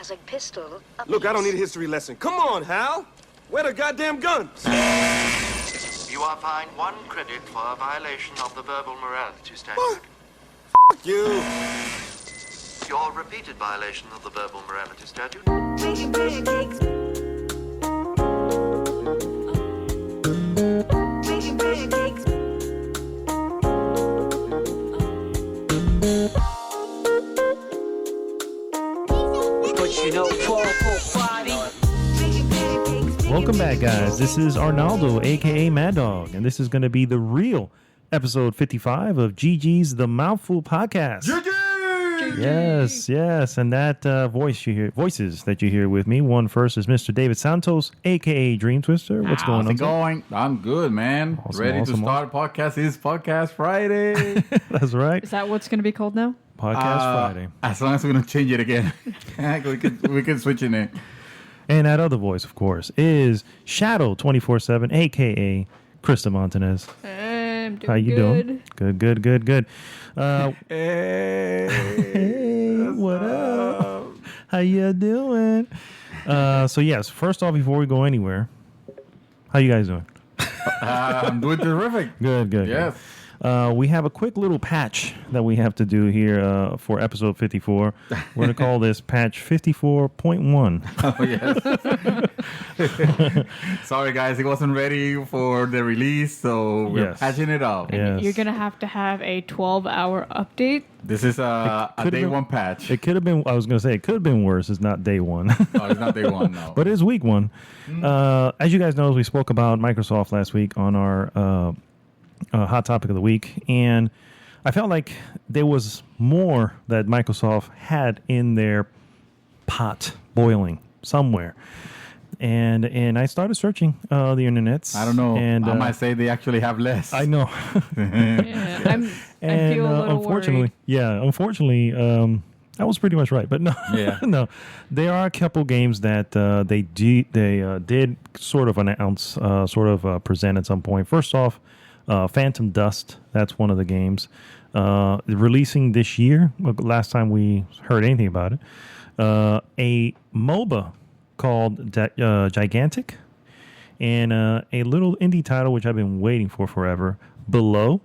has a pistol. Look, I don't need a history lesson. Come on, Hal. Where the goddamn guns? You are fined 1 credit for a violation of the verbal morality statute. What? F*** you. Your repeated violation of the verbal morality statute. Making pancakes. Making pancakes. But you know, Welcome back, guys. This is Arnaldo, aka Mad Dog, and this is going to be the real episode 55 of GG's The Mouthful podcast. Yes, and that voices that you hear with me. One first is Mr. David Santos, aka Dream Twister. What's going on? How's it going? I'm good, man. Ready to start podcast. It's Podcast Friday. That's right. Is that what's going to be called now? Podcast Friday. As long as we're gonna change it again, we can switch it in. And that other voice, of course, is Shadow 24/7, aka Krista Montanez. I'm doing How you doing? Good. Hey, what up? How you doing? So yes, first off, before we go anywhere, how you guys doing? I'm doing terrific. Good. Yes. We have a quick little patch that we have to do here for episode 54. We're going to call this patch 54.1. Oh, yes. Sorry, guys. It wasn't ready for the release, so we're patching it up. Yes. You're going to have a 12-hour update. This is a day one patch. It could have been, I was going to say, it could have been worse. It's not day one. No, it's not day one, no. But it's week one. As you guys know, we spoke about Microsoft last week on our hot topic of the week, and I felt like there was more that Microsoft had in their pot boiling somewhere, and I started searching the internets. I don't know. And I might say they actually have less. I know. Yeah, I feel a little unfortunately, worried. I was pretty much right, but no, no, there are a couple games that they did sort of announce, present at some point. First off, Phantom Dust, that's one of the games releasing this year. Last time we heard anything about it, a MOBA called Gigantic, and a little indie title which I've been waiting for forever, Below.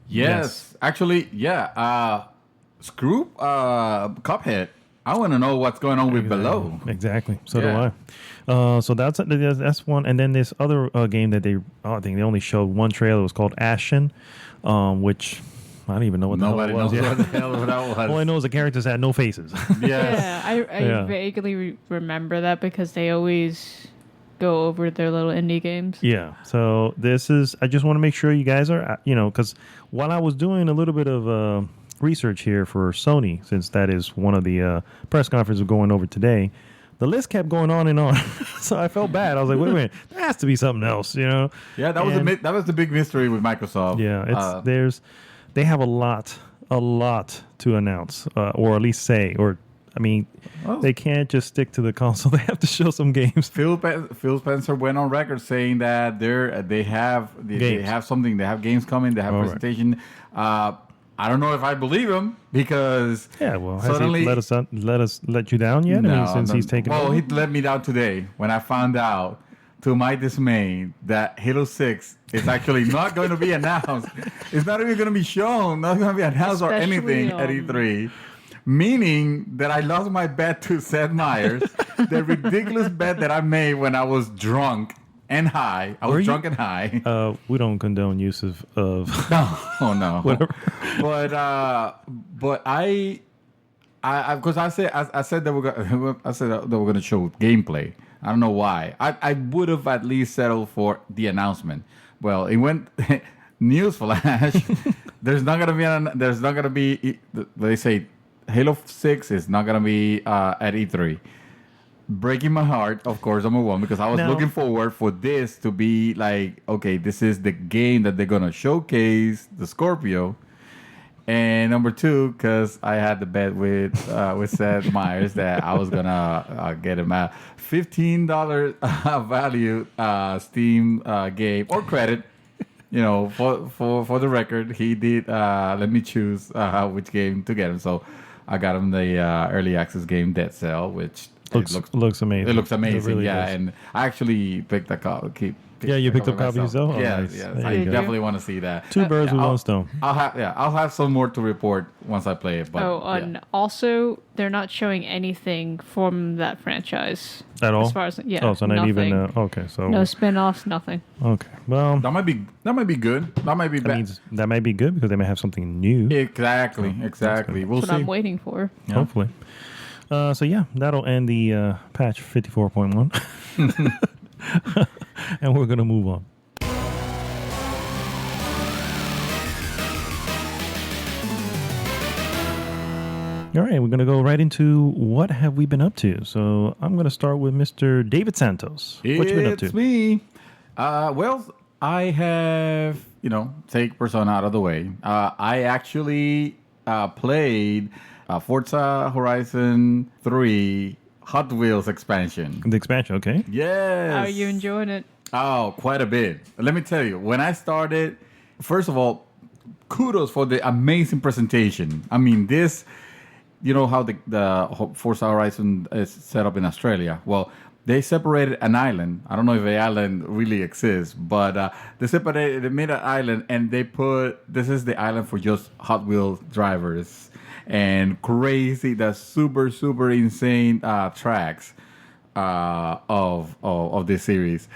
Yes. Actually, yeah. Screw Cuphead. I want to know what's going on with Below. Exactly. So do I. So that's one. And then this other game that I think they only showed one trailer. It was called Ashen, which I don't even know what the hell it was. Nobody knows what the hell that was. All I know is the characters had no faces. Yeah, I vaguely remember that because they always go over their little indie games. Yeah. So I just want to make sure you guys are, because while I was doing a little bit of research here for Sony, since that is one of the press conferences we're going over today, the list kept going on and on. So I felt bad. I was like, wait a minute, there has to be something else, Yeah, that was the big mystery with Microsoft. Yeah, they have a lot to announce, or at least say, or they can't just stick to the console. They have to show some games. Phil Spencer went on record saying that they have something. They have games coming. They have presentation. Right. I don't know if I believe him because has he let you down yet? Since he's taken over? Well, he let me down today when I found out, to my dismay, that Halo 6 is actually not going to be announced. It's not even going to be shown. Not going to be announced or anything at E3. Meaning that I lost my bet to Seth Meyers, the ridiculous bet that I made when I was drunk and high. I was drunk and high. We don't condone use of no. Whatever. But I because I said that we're going to show gameplay. I don't know why. I would have at least settled for the announcement. Well, it went newsflash. There's not going to be. They say Halo 6 is not going to be at E3. Breaking my heart, of course, number one, because I was looking forward for this to be like, okay, this is the game that they're going to showcase the Scorpio. And number two, because I had the bet with Seth Meyers that I was going to get him a $15 value Steam game or credit. For the record, he did let me choose which game to get him. So I got them the early access game Dead Cell, which looks amazing. It looks amazing, It really yeah. does. And I actually picked a copy. Yeah, you picked up copies yourself? Oh, Yeah, nice. yeah. There I you go. definitely want to see that. Two birds with one stone. I'll have some more to report once I play it. But and also they're not showing anything from that franchise At all? As far as Oh, so not nothing. even. Okay, so No spin-offs, nothing. okay. Well, that might be good. That might be that bad. means that might be good because they may have something new. Exactly. We'll That's what see. I'm waiting for. Yeah. Hopefully. So yeah, that'll end the patch 54.1, and we're gonna move on. All right, we're going to go right into what have we been up to. So I'm going to start with Mr. David Santos. What you been up to? It's me. Well, I have, take Persona out of the way. I actually played Forza Horizon 3 Hot Wheels expansion. The expansion, okay. Yes. How are you enjoying it? Oh, quite a bit. Let me tell you, when I started, first of all, kudos for the amazing presentation. I mean, this... You know how the Forza Horizon is set up in Australia? Well, they separated an island. I don't know if the island really exists, but they made an island and they put, this is the island for just Hot Wheels drivers and crazy, the super, super insane tracks of this series.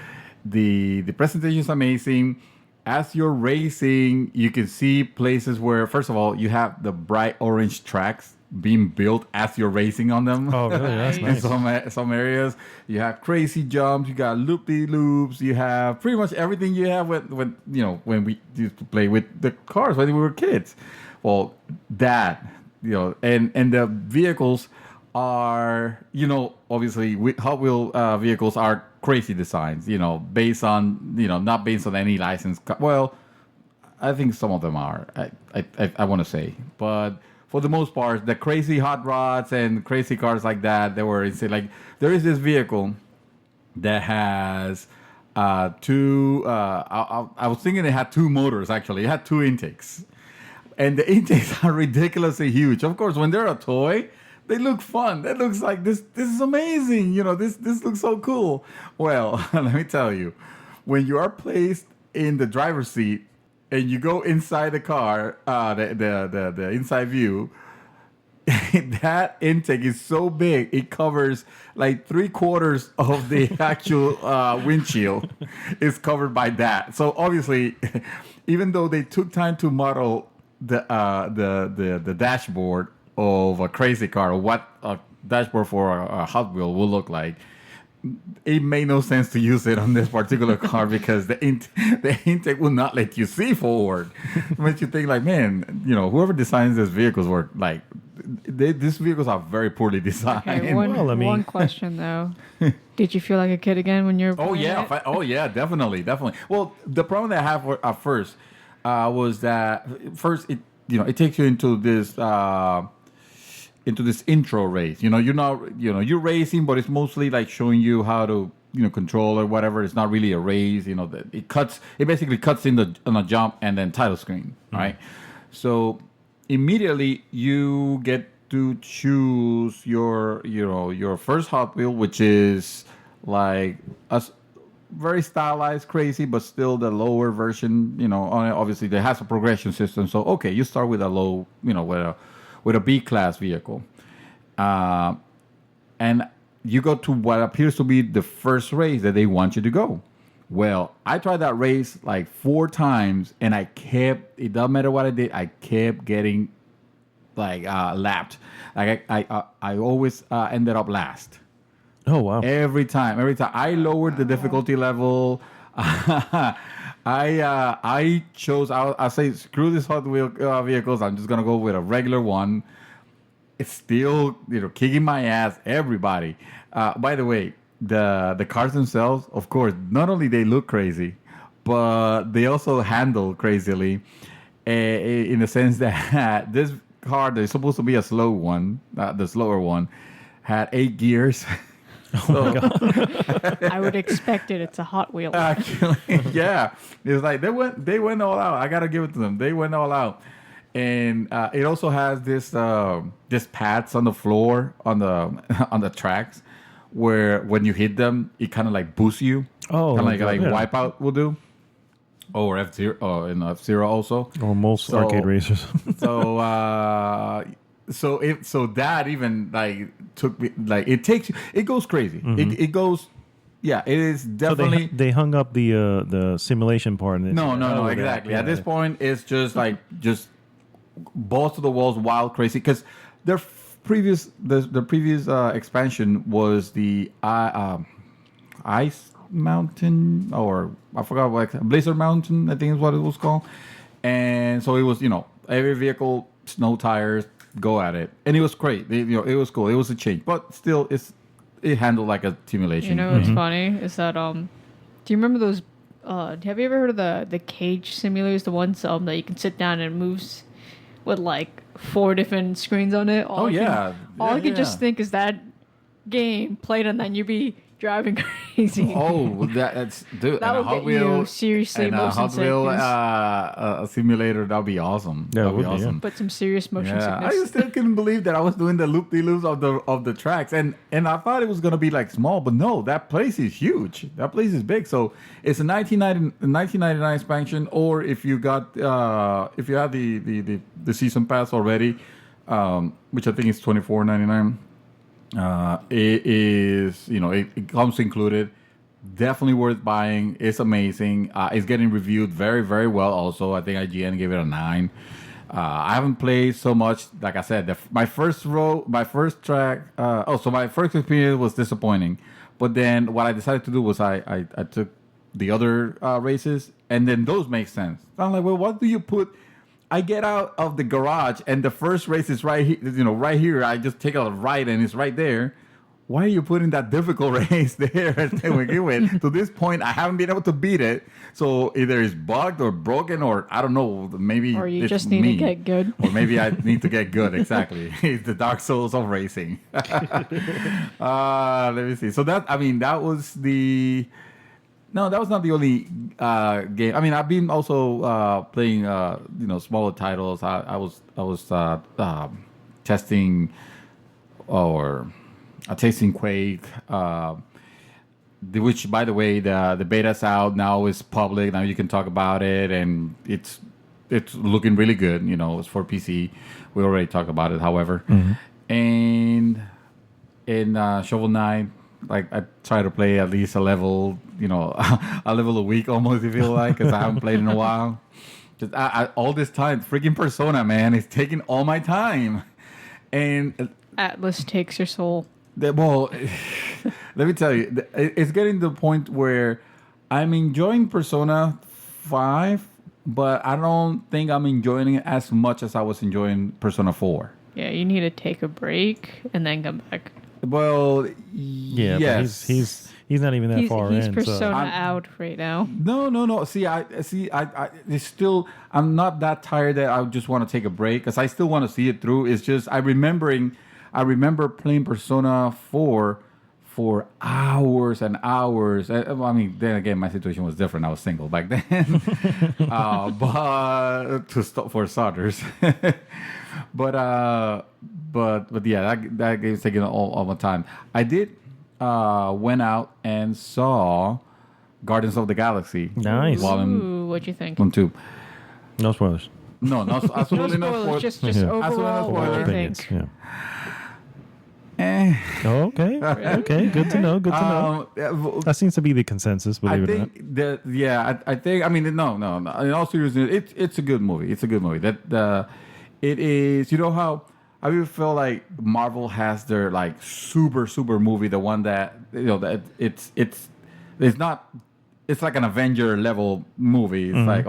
The presentation is amazing. As you're racing, you can see places where, first of all, you have the bright orange tracks being built as you're racing on them. Oh, really? That's nice. In some areas, you have crazy jumps, you got loop-de-loops, you have pretty much everything you have when we used to play with the cars when we were kids. Well, that, and the vehicles are, obviously Hot Wheel vehicles are crazy designs, based on, not based on any license. Well, I think some of them are, I want to say, but for the most part, the crazy hot rods and crazy cars like that, they were insane. Like, there is this vehicle that has two, I was thinking it had two motors, actually. It had two intakes. And the intakes are ridiculously huge. Of course, when they're a toy, they look fun. That looks like, this is amazing. This looks so cool. Well, let me tell you, when you are placed in the driver's seat, and you go inside the car, the inside view, that intake is so big, it covers like 3/4 of the actual windshield is covered by that. So obviously, even though they took time to model the dashboard of a crazy car, or what a dashboard for a Hot Wheel will look like, it made no sense to use it on this particular car because the intake will not let you see forward. It makes you think like, man, whoever designs these vehicles were like, these vehicles are very poorly designed. Okay, one question though. Did you feel like a kid again when you're playing it? Oh yeah, definitely. Well, the problem that I have at first was that first it takes you into this intro race. You're racing, but it's mostly like showing you how to control or whatever. It's not really a race. It basically cuts on a jump and then title screen, right? So immediately you get to choose your first Hot Wheel, which is like a very stylized, crazy, but still the lower version. Obviously there has a progression system. So okay, you start with a low, with a B-class vehicle. And you go to what appears to be the first race that they want you to go. Well, I tried that race like 4 times, and it doesn't matter what I did, I kept getting like lapped. Like I always ended up last. Oh, wow. Every time. I lowered the difficulty level. I chose. I say screw this Hot Wheel vehicles. I'm just gonna go with a regular one. It's still kicking my ass. Everybody. By the way, the cars themselves, of course, not only they look crazy, but they also handle crazily. In the sense that this car that is supposed to be a slow one, the slower one, had 8 gears. Oh my God. I would expect it. It's a Hot Wheel. Actually, yeah. It's like they went all out. I gotta give it to them. They went all out. And it also has this pads on the floor on the on the tracks where when you hit them, it kind of like boosts you. Oh, kind of like yeah. Wipeout will do, or F-Zero, in F-Zero also, or most arcade racers. So that even like took me like it goes crazy. It goes. Yeah, it is So definitely. they hung up the simulation part. And No, exactly. At this point, it's just like balls to the walls, wild, crazy. Because their previous expansion was the Ice Mountain, or I forgot what Blizzard Mountain, I think is what it was called. And so it was, every vehicle, snow tires, go at it, and it was great. It was cool. It was a change, but still, it handled like a simulation. You know what's funny is that do you remember those? Have you ever heard of the cage simulators? The ones that you can sit down and it moves with like 4 different screens on it. All I could just think is that game played, and then you'd be driving crazy. Oh, that's dude. That and a would Hot get Wheel you seriously and a motion Hot Wheel sickness. a simulator. That'd be awesome. Yeah, it That'd be would be, awesome. But some serious motion Yeah, sickness. I still couldn't believe that I was doing the loop-de-loops of the tracks, and I thought it was gonna be like small, but no, that place is huge. That place is big. So it's a 1999 expansion, or if you got if you have the season pass already, which I think is $24.99. It is, it comes included. Definitely worth buying. It's amazing. It's getting reviewed very, very well. Also, I think IGN gave it a 9. I haven't played so much. Like I said, my first track. So my first experience was disappointing. But then what I decided to do was I took the other races, and then those make sense. So I'm like, well, what do you put? I get out of the garage, and the first race is right here. Right here. I just take a right, and it's right there. Why are you putting that difficult race there to this point? I haven't been able to beat it. So either it's bugged or broken, or I don't know. Maybe Or you it's just need me. to get good. Or maybe I need to get good. Exactly. It's the Dark Souls of racing. Let me see. So that was the. No, that was not the only game. I mean, I've been also playing, smaller titles. I was testing tasting Quake, which, by the way, the beta's out now, is public. Now you can talk about it, and it's looking really good. It's for PC. We already talked about it, however. And in Shovel Knight, like I try to play at least a level, a level a week almost, if you feel like, because I haven't played in a while. Just all this time, freaking Persona, man, it's taking all my time, and Atlas takes your soul. Well, let me tell you, it's getting to the point where I'm enjoying Persona 5, but I don't think I'm enjoying it as much as I was enjoying Persona 4. Yeah, you need to take a break and then come back. Well, Yeah, yes. but he's not even that far He's in. Persona out right now. No. See, it's still. I'm not that tired that I just want to take a break, because I still want to see it through. It's just I remember playing Persona 4 for hours and hours. I mean, then again, my situation was different. I was single back then, but for starters. But yeah, that game's taking all my time. I did went out and saw Guardians of the Galaxy. Nice. Ooh, what'd you think? 1, 2. No spoilers. No, absolutely No no spoilers, spoilers. just Yeah. overall, what do you Opinions, think? yeah. Oh, okay. Okay. Good to know. Good to know. That seems to be the consensus. Believe it or not. I think. I mean, no. In all seriousness, it's a good movie. It's a good movie. It is. You know how I really feel like Marvel has their like super movie, the one that that it's not. It's like an Avenger level movie. It's like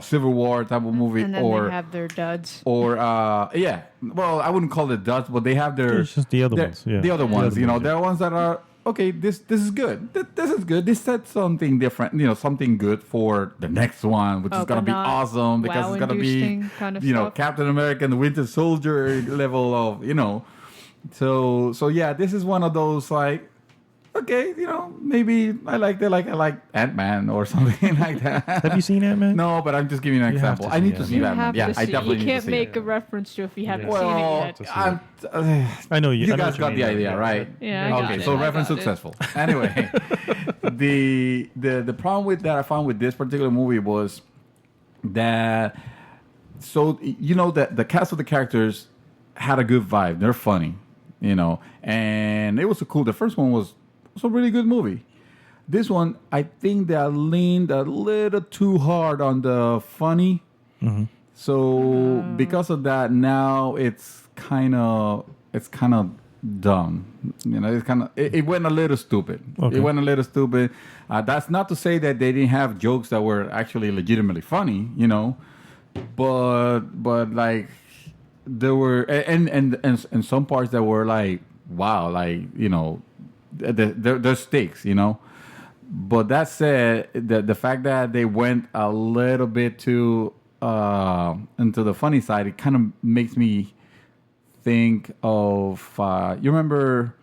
Civil War type of movie, And then or they have their duds. or yeah. Well, I wouldn't call it duds, but they have their. It's just the other ones. Yeah. The other ones, other ones, there are ones that are okay. This is good. This is good. This said something different. Something good for the next one, which is gonna but be not awesome because it's gonna be wow-inducing kind of stuff? Captain America and the Winter Soldier level of. So yeah, this is one of those like. okay, maybe I like Ant-Man or something like that. Have you seen Ant-Man? No, but I'm just giving you an You have example. to I see need to see You Ant-Man. have Yeah, to I see. definitely You need to can't see make it. a reference to if you haven't Well, seen it yet. I know you. You I know guys what got mean, the though. idea, right? Yeah, I got Okay, it. so I reference got it. successful. Anyway, the problem with that I found with this particular movie was that that the cast of the characters had a good vibe. They're funny, and it was cool. The first one was a really good movie. This one, I think they leaned a little too hard on the funny. So because of that, now it's kind of dumb. It went a little stupid. Okay. It went a little stupid. That's not to say that they didn't have jokes that were actually legitimately funny, but like there were and some parts that were like wow, like there's stakes, But that said, the fact that they went a little bit too into the funny side, it kind of makes me think of you remember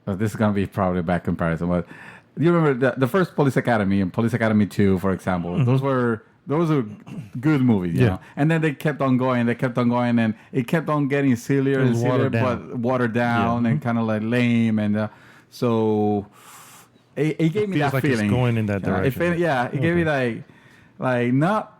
this is gonna be probably a bad comparison, but you remember the first Police Academy and Police Academy 2, for example. Those were good movies, you know. And then they kept on going, and it kept on getting sillier and sillier, but watered down and kind of like lame, and so it gave me that like feeling. It's going in that direction. It gave me like not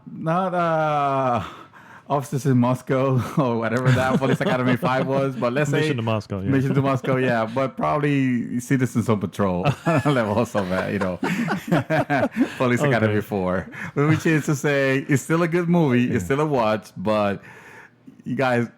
Officers in Moscow or whatever that Police Academy 5 was, but let's say Mission to Moscow, yeah. Mission to Moscow, yeah, but probably Citizens on Patrol levels of that, Police Academy 4, which is to say it's still a good movie, it's still a watch, but you guys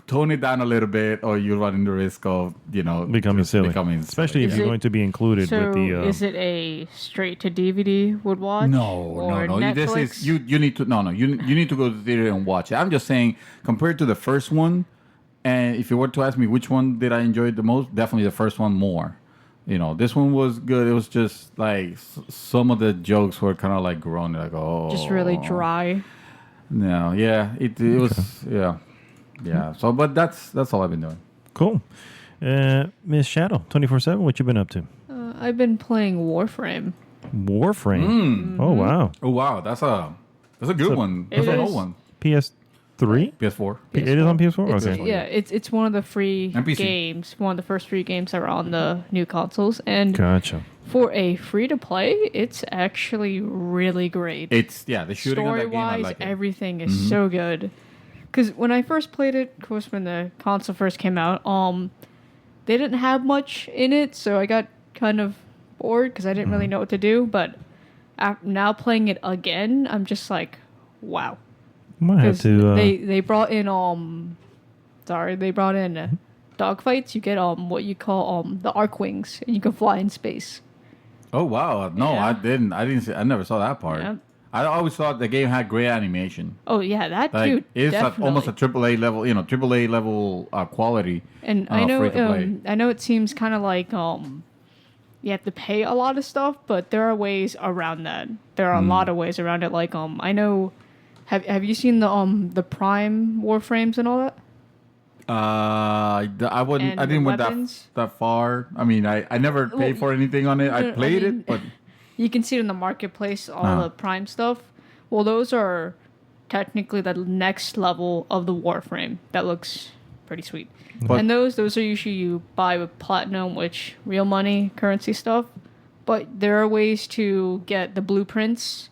tone it down a little bit, or you're running the risk of becoming silly. Especially if you're going to be included So with the. Is it a straight to DVD would watch? No. Netflix? This is you need to you need to go to the theater and watch it. I'm just saying compared to the first one, and if you were to ask me which one did I enjoy the most, definitely the first one more. This one was good. It was just like some of the jokes were kind of like grown, like Just really dry. No, yeah, it was yeah. So, but that's all I've been doing. Cool. Miss Shadow, 24/7. What you been up to? I've been playing Warframe. Warframe. Oh wow. Oh wow, that's a good one. That's an old one. PS3. PS4. It is on PS4. It's, Okay. yeah, it's one of the free NPC. games, one of the first free games that are on the new consoles, and Gotcha. for a free to play, it's actually really great. It's the shooting on that game. I Story-wise, like it. everything is so good. Because when I first played it, of course, when the console first came out, they didn't have much in it, so I got kind of bored because I didn't really know what to do. But now playing it again, I'm just like, wow. Might have 'Cause to. they brought in dogfights. You get what you call the arc wings, and you can fly in space. Oh wow! No, Yeah. I didn't. I never saw that part. Yeah. I always thought the game had great animation. Oh yeah, that Like dude. it's Definitely. almost a AAA level, AAA level quality. And I know, free-to-play. I know it seems kind of like you have to pay a lot of stuff, but there are ways around that. There are a lot of ways around it. Like I know, have you seen the Prime Warframes and all that? I wouldn't. And I didn't went weapons? that far. I mean, I never paid for anything on it. I played it, but You can see it in the marketplace, all the Prime stuff. Well, those are technically the next level of the Warframe. That looks pretty sweet. But- and those are usually you buy with platinum, which real money currency stuff. But there are ways to get the blueprints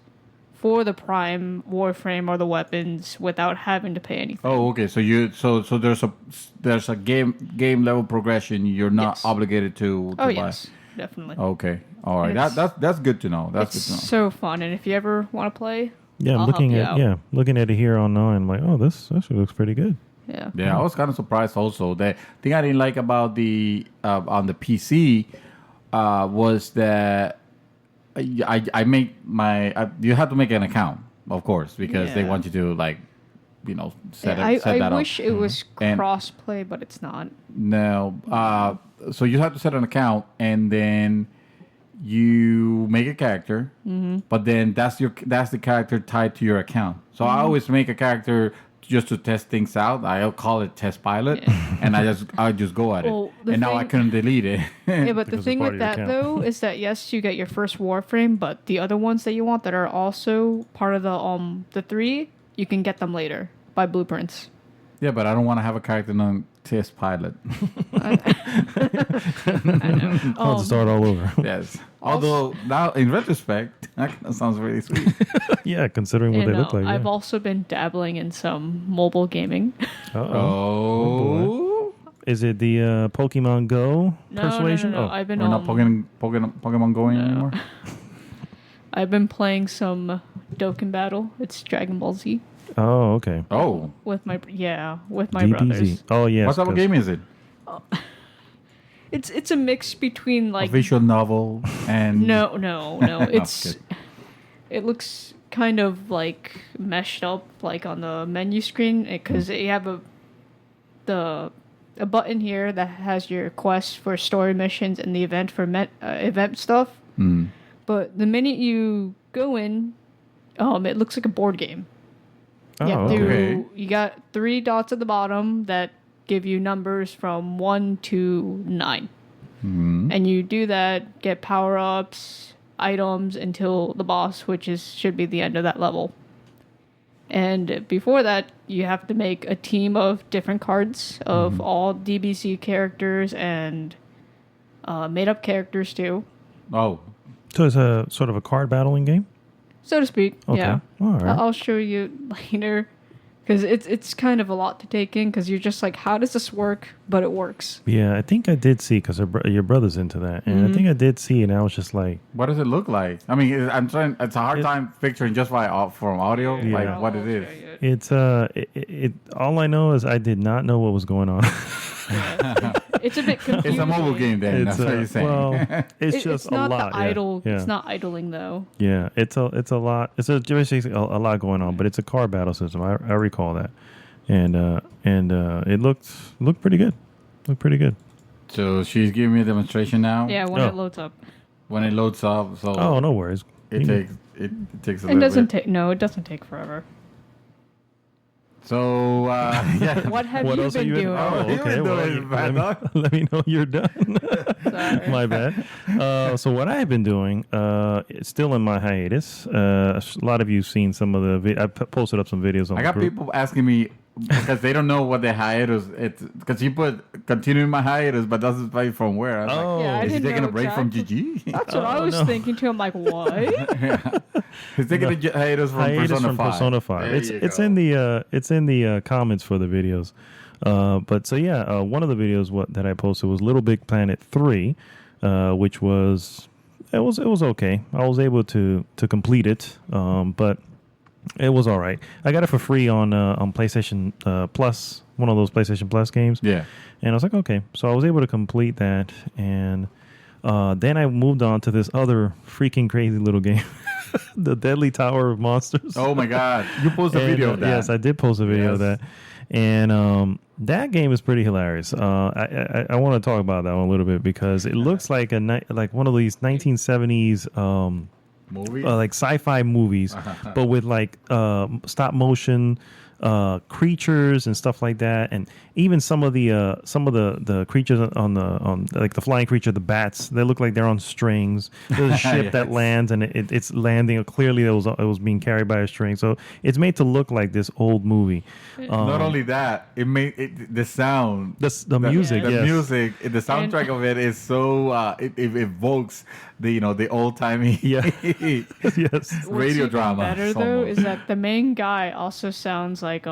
for the Prime Warframe or the weapons without having to pay anything. oh, okay. So there's a game level progression. You're not Yes. obligated to Oh buy. yes, definitely. Okay. All right. And it's- That's good to know. That's it's good to know. so fun, and if you ever want to play, Yeah, I'll looking help you at out. looking at it here online. I'm like, oh, this actually looks pretty good. Yeah. Yeah, I was kind of surprised also. The thing I didn't like about the on the PC was that I make you have to make an account, of course, because they Yeah. want you to set I that up. wish it was And- cross-play, but it's not. No, so you have to set an account, and then you make a character, but then that's the character tied to your account. So I always make a character just to test things out. I'll call it test pilot, and I just go at Well, it. And now I couldn't delete it. Yeah, but the Because thing it's part with of that your though is that yes, you get your first Warframe, but the other ones that you want that are also part of the 3, you can get them later by blueprints. Yeah, but I don't want to have a character on test pilot. I'll just start all over. Yes. Although now in retrospect, that sounds really sweet. Yeah, considering what they look like. I've Yeah. also been dabbling in some mobile gaming. Oh. Is it the Pokemon Go persuasion? No. Oh, I've been We're not Pokemon going anymore. I've been playing some Dokkan Battle. It's Dragon Ball Z oh, okay. Oh. with my DBZ. brothers. Oh, yes. What type of 'cause- game is it? It's a mix between A like visual novel and no. It's good. it looks kind of like meshed up like on the menu screen because you have a button here that has your quest for story missions and the event for event stuff. But the minute you go in, it looks like a board game. Oh, You have to- okay. you got 3 dots at the bottom that give you numbers from 1 to 9. And you do that, get power-ups, items until the boss, which should be the end of that level. And before that, you have to make a team of different cards of all DBC characters and made-up characters too, Oh. So it's a sort of a card battling game? so to speak. Okay. Yeah, All right. I'll show you later. Because it's kind of a lot to take in because you're just like, how does this work? But it works. Yeah, I think I did see because your brother's into that, and I think I did see, and I was just like, What does it look like? I mean, I'm trying. It's a hard time picturing just from audio, Yeah. like what it is. it's all I know is I did not know what was going on. It's a bit confusing. It's a mobile game, then. That's what you're saying. Well, it's just it's not a lot. the idle. Yeah. It's not idling though. Yeah, it's a lot. It's basically a lot going on, but it's a card battle system. I recall that, and it looked pretty good. Looked pretty good. So she's giving me a demonstration now. Yeah, when Oh. it loads up. When it loads up, so Oh, no worries. it takes a It little doesn't bit. take. No, it doesn't take forever. So yeah. What have What you else are been you in? doing? Oh, You've okay. been Well, doing bad, dog. let me know you're done. Sorry. My bad. So what I have been doing, it's still in my hiatus. A lot of you've seen some of the. I posted up some videos on. I the got group. people asking me because they don't know what the hiatus. It's because you put continuing my hiatus, but doesn't say from where. I was Oh. Yeah, I like, is he didn't taking know a break from exactly. GG? That's what I was no. thinking too. I'm like, what? He's taking a hiatus from Hiatus Persona from 5. Persona 5. There you It's go. in the comments for the videos. But so yeah, one of the videos that I posted was Little Big Planet 3, which was okay. I was able to complete it, but it was all right. I got it for free on PlayStation Plus, one of those PlayStation Plus games. Yeah. And I was like, okay. So I was able to complete that, and then I moved on to this other freaking crazy little game, The Deadly Tower of Monsters. Oh my God! You posted a And, video of that. Yes, I did post a video of Yes. that. And that game is pretty hilarious. I want to talk about that one a little bit because it looks like like one of these 1970s Movie. like sci-fi movies, but with like stop motion creatures and stuff like that, and even some of the creatures on like the flying creature, the bats, they look like they're on strings. There's a ship that Yes. lands, and it's landing. Clearly, it was being carried by a string, so it's made to look like this old movie. Not only that, it made the sound, The music, the yes. music, the soundtrack of it is so it evokes the old timey Yeah. Yes. What's radio even drama. better though almost. is that the main guy also sounds like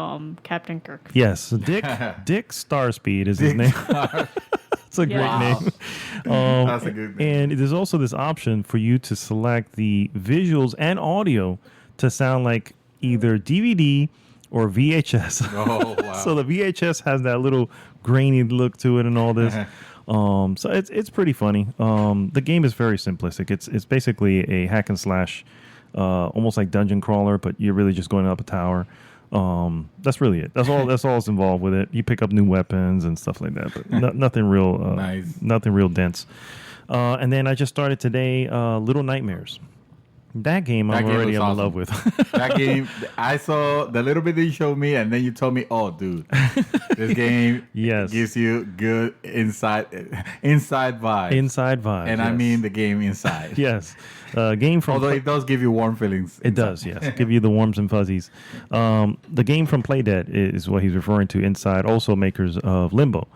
Captain Kirk. Yes, Dick Starspeed is his name. It's a great Yeah. name. That's a good name. And there's also this option for you to select the visuals and audio to sound like either DVD or VHS. Oh wow! So the VHS has that little grainy look to it and all this. So it's pretty funny. The game is very simplistic. It's basically a hack and slash, almost like dungeon crawler, but you're really just going up a tower. That's really it. That's all it's involved with it. You pick up new weapons and stuff like that, but nothing real. Nice. Nothing real dense. And then I just started today. Little Nightmares. That game I'm already in love with. That game, I saw the little bit that you showed me, and then you told me, "Oh, dude, this game gives you good inside vibe." Inside vibe, and I mean the game inside. Yes, game from. Although it does give you warm feelings. It does, yes, give you the warms and fuzzies. The game from Playdead is what he's referring to. Inside, also makers of Limbo.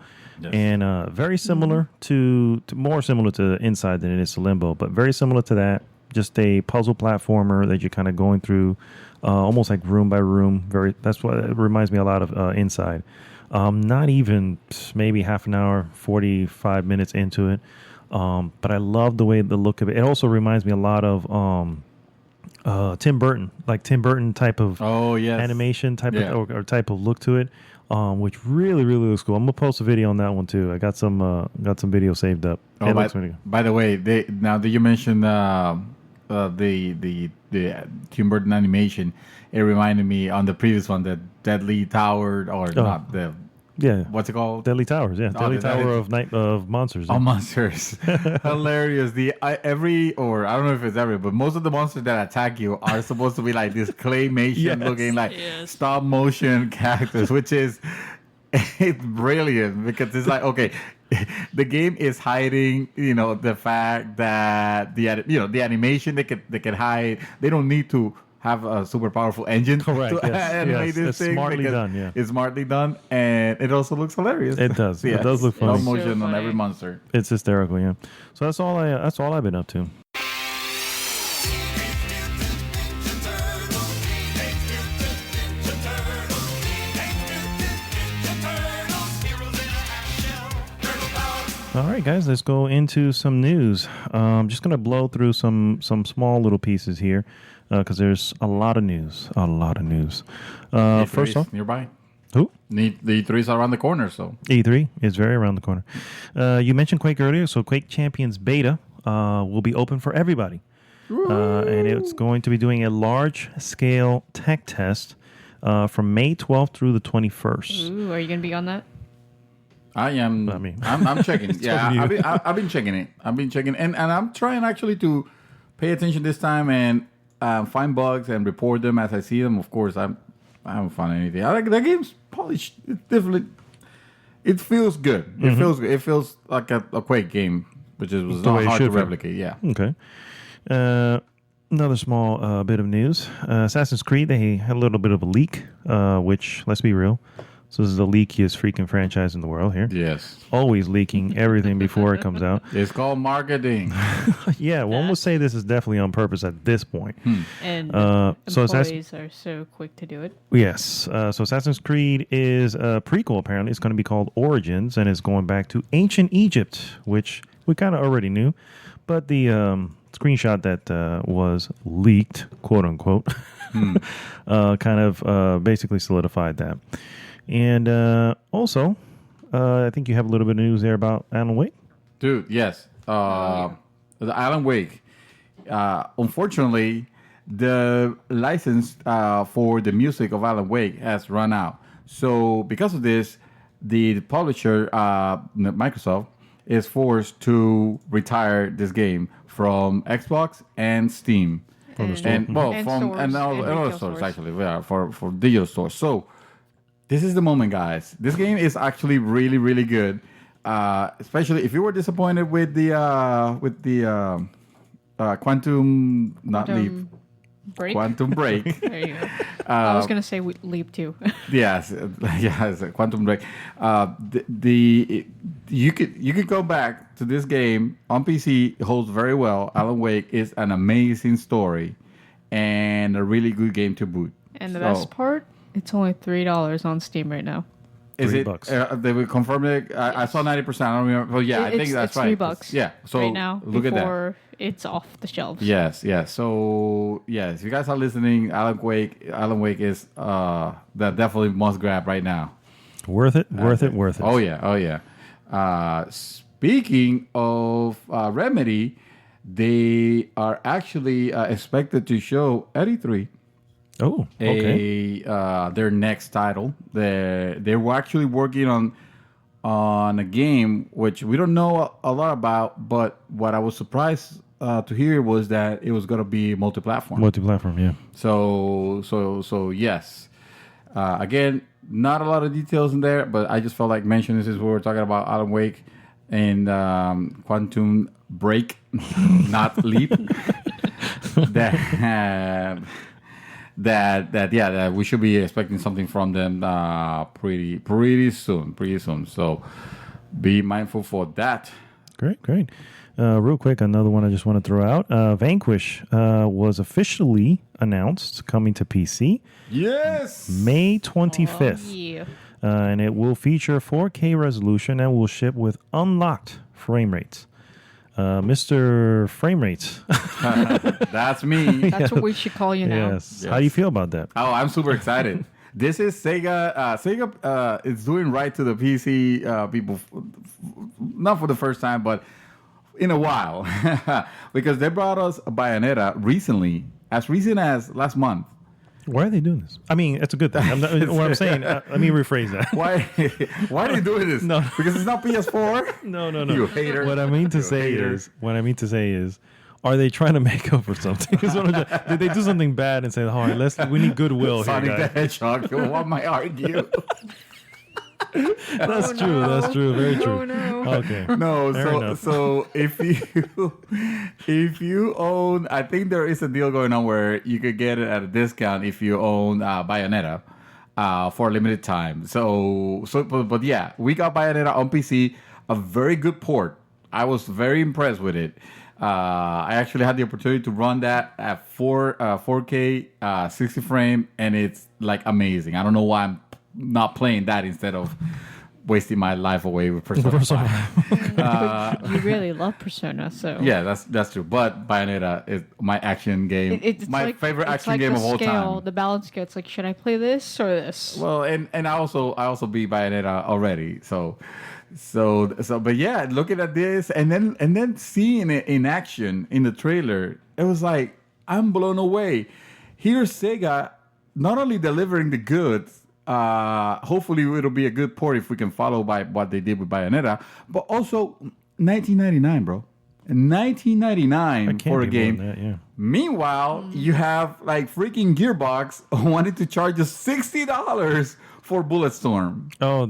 Yes. And very similar to more similar to Inside than it is to Limbo, but very similar to that. Just a puzzle platformer that you're kind of going through, almost like room by room. That's what it reminds me a lot of Inside. Not even maybe half an hour, 45 minutes into it, but I love the look of it. It also reminds me a lot of Tim Burton, like Tim Burton type of animation type of or type of look to it. Which really looks cool. I'm gonna post a video on that one too. I got some video saved up. By the way, now that you mentioned the Tim Burton animation, it reminded me on the previous one, the Deadly Tower not the what's it called? Deadly Towers, Deadly Tower of Monsters. Oh, monsters. Hilarious. I don't know if it's every, but most of the monsters that attack you are supposed to be like this claymation looking like stop motion characters, which is it's brilliant because it's like, okay, the game is hiding, the fact that the animation they can hide. They don't need to have a super powerful engine to animate this thing. Smartly done, It's smartly done, and it also looks hilarious. It does. It does look funny. Slow motion on every monster. It's hysterical, yeah. So that's all I've been up to. All right, guys, let's go into some news. I'm just going to blow through some small little pieces here because there's a lot of news. First off, nearby. Who? The E3 is around the corner, so. E3 is very around the corner. You mentioned Quake earlier, so Quake Champions Beta will be open for everybody. And it's going to be doing a large-scale tech test from May 12th through the 21st. Ooh, are you going to be on that? I am. I'm checking. I've been checking it. And I'm trying actually to pay attention this time and find bugs and report them as I see them. Of course, I haven't found anything. I like the game's polished. It's definitely. It feels good. Mm-hmm. It feels good. It feels like a Quake game, which was not hard to replicate. Yeah. Okay. Another small bit of news. Assassin's Creed, they had a little bit of a leak, which, let's be real, so this is the leakiest freaking franchise in the world here. Yes. Always leaking everything before it comes out. It's called marketing. Yeah, one would say this is definitely on purpose at this point. And so employees are so quick to do it. Yes. So Assassin's Creed is a prequel, apparently. It's going to be called Origins, and it's going back to ancient Egypt, which we kind of already knew. But the screenshot that was leaked, quote unquote, kind of basically solidified that. And also, I think you have a little bit of news there about Alan Wake. Dude, yes. The Alan Wake. Unfortunately, the license for the music of Alan Wake has run out. So because of this, the publisher, Microsoft, is forced to retire this game from Xbox and Steam. From the store. And other stores, actually. Yeah, for digital stores. So this is the moment, guys. This game is actually really, really good. Especially if you were disappointed with the Quantum Break. There you go. I was gonna say Leap too. Yes, Quantum Break. You could go back to this game on PC. It holds very well. Alan Wake is an amazing story and a really good game to boot. And the best part, it's only $3 on Steam right now. Is $3? They will confirm it. I saw 90%. I don't remember. Well, yeah, I think that's right. It's $3. Yeah. So right now, look at that. Before it's off the shelves. Yes. So yes, if you guys are listening, Alan Wake is that definitely must grab right now. Worth it. Oh yeah. Speaking of Remedy, they are actually expected to show at E3. Oh, okay. Their next title. They were actually working on a game which we don't know a lot about, but what I was surprised to hear was that it was going to be multi-platform. Multi-platform, yeah. So yes. Again, not a lot of details in there, but I just felt like mentioning this is what we're talking about Alan Wake and Quantum Break, not Leap. that we should be expecting something from them pretty soon. So be mindful for that. Great. Real quick, another one I just want to throw out. Vanquish was officially announced coming to PC. Yes! May 25th. Yeah. And it will feature 4K resolution and will ship with unlocked frame rates. Mr. Frame Rates. That's me. That's what we should call you now. Yes. How do you feel about that? Oh, I'm super excited. This is Sega. Sega is doing right to the PC people, not for the first time, but in a while, because they brought us Bayonetta recently, as recent as last month. Why are they doing this? I mean, it's a good thing. What I'm saying, let me rephrase that. Why are they doing this? No. Because it's not PS4? No. You hater. What I mean to say is, are they trying to make up for something? Did they do something bad and say, "Oh, we need goodwill here, Sonic the guys"? Hedgehog. What might argue? That's true. That's true. Very true. Oh, no. Okay. No, Fair enough. so if you own, I think there is a deal going on where you could get it at a discount if you own Bayonetta for a limited time. But yeah, we got Bayonetta on PC, a very good port. I was very impressed with it. I actually had the opportunity to run that at 4K 60 frame, and it's like amazing. I don't know why I'm not playing that instead of wasting my life away with Persona 5. But you really love Persona, so Yeah, that's true. But Bayonetta is my action game. It's my like, favorite it's action like game the of all scale, time. The balance scale. It's like, should I play this or this? Well, and I also beat Bayonetta already. So but yeah, looking at this and then seeing it in action in the trailer, it was like I'm blown away. Here's Sega not only delivering the goods. Hopefully it'll be a good port if we can follow by what they did with Bayonetta, but also $19.99, bro. $19.99 for a game. That, yeah. Meanwhile, you have like freaking Gearbox wanted to charge us $60 for Bulletstorm. Oh,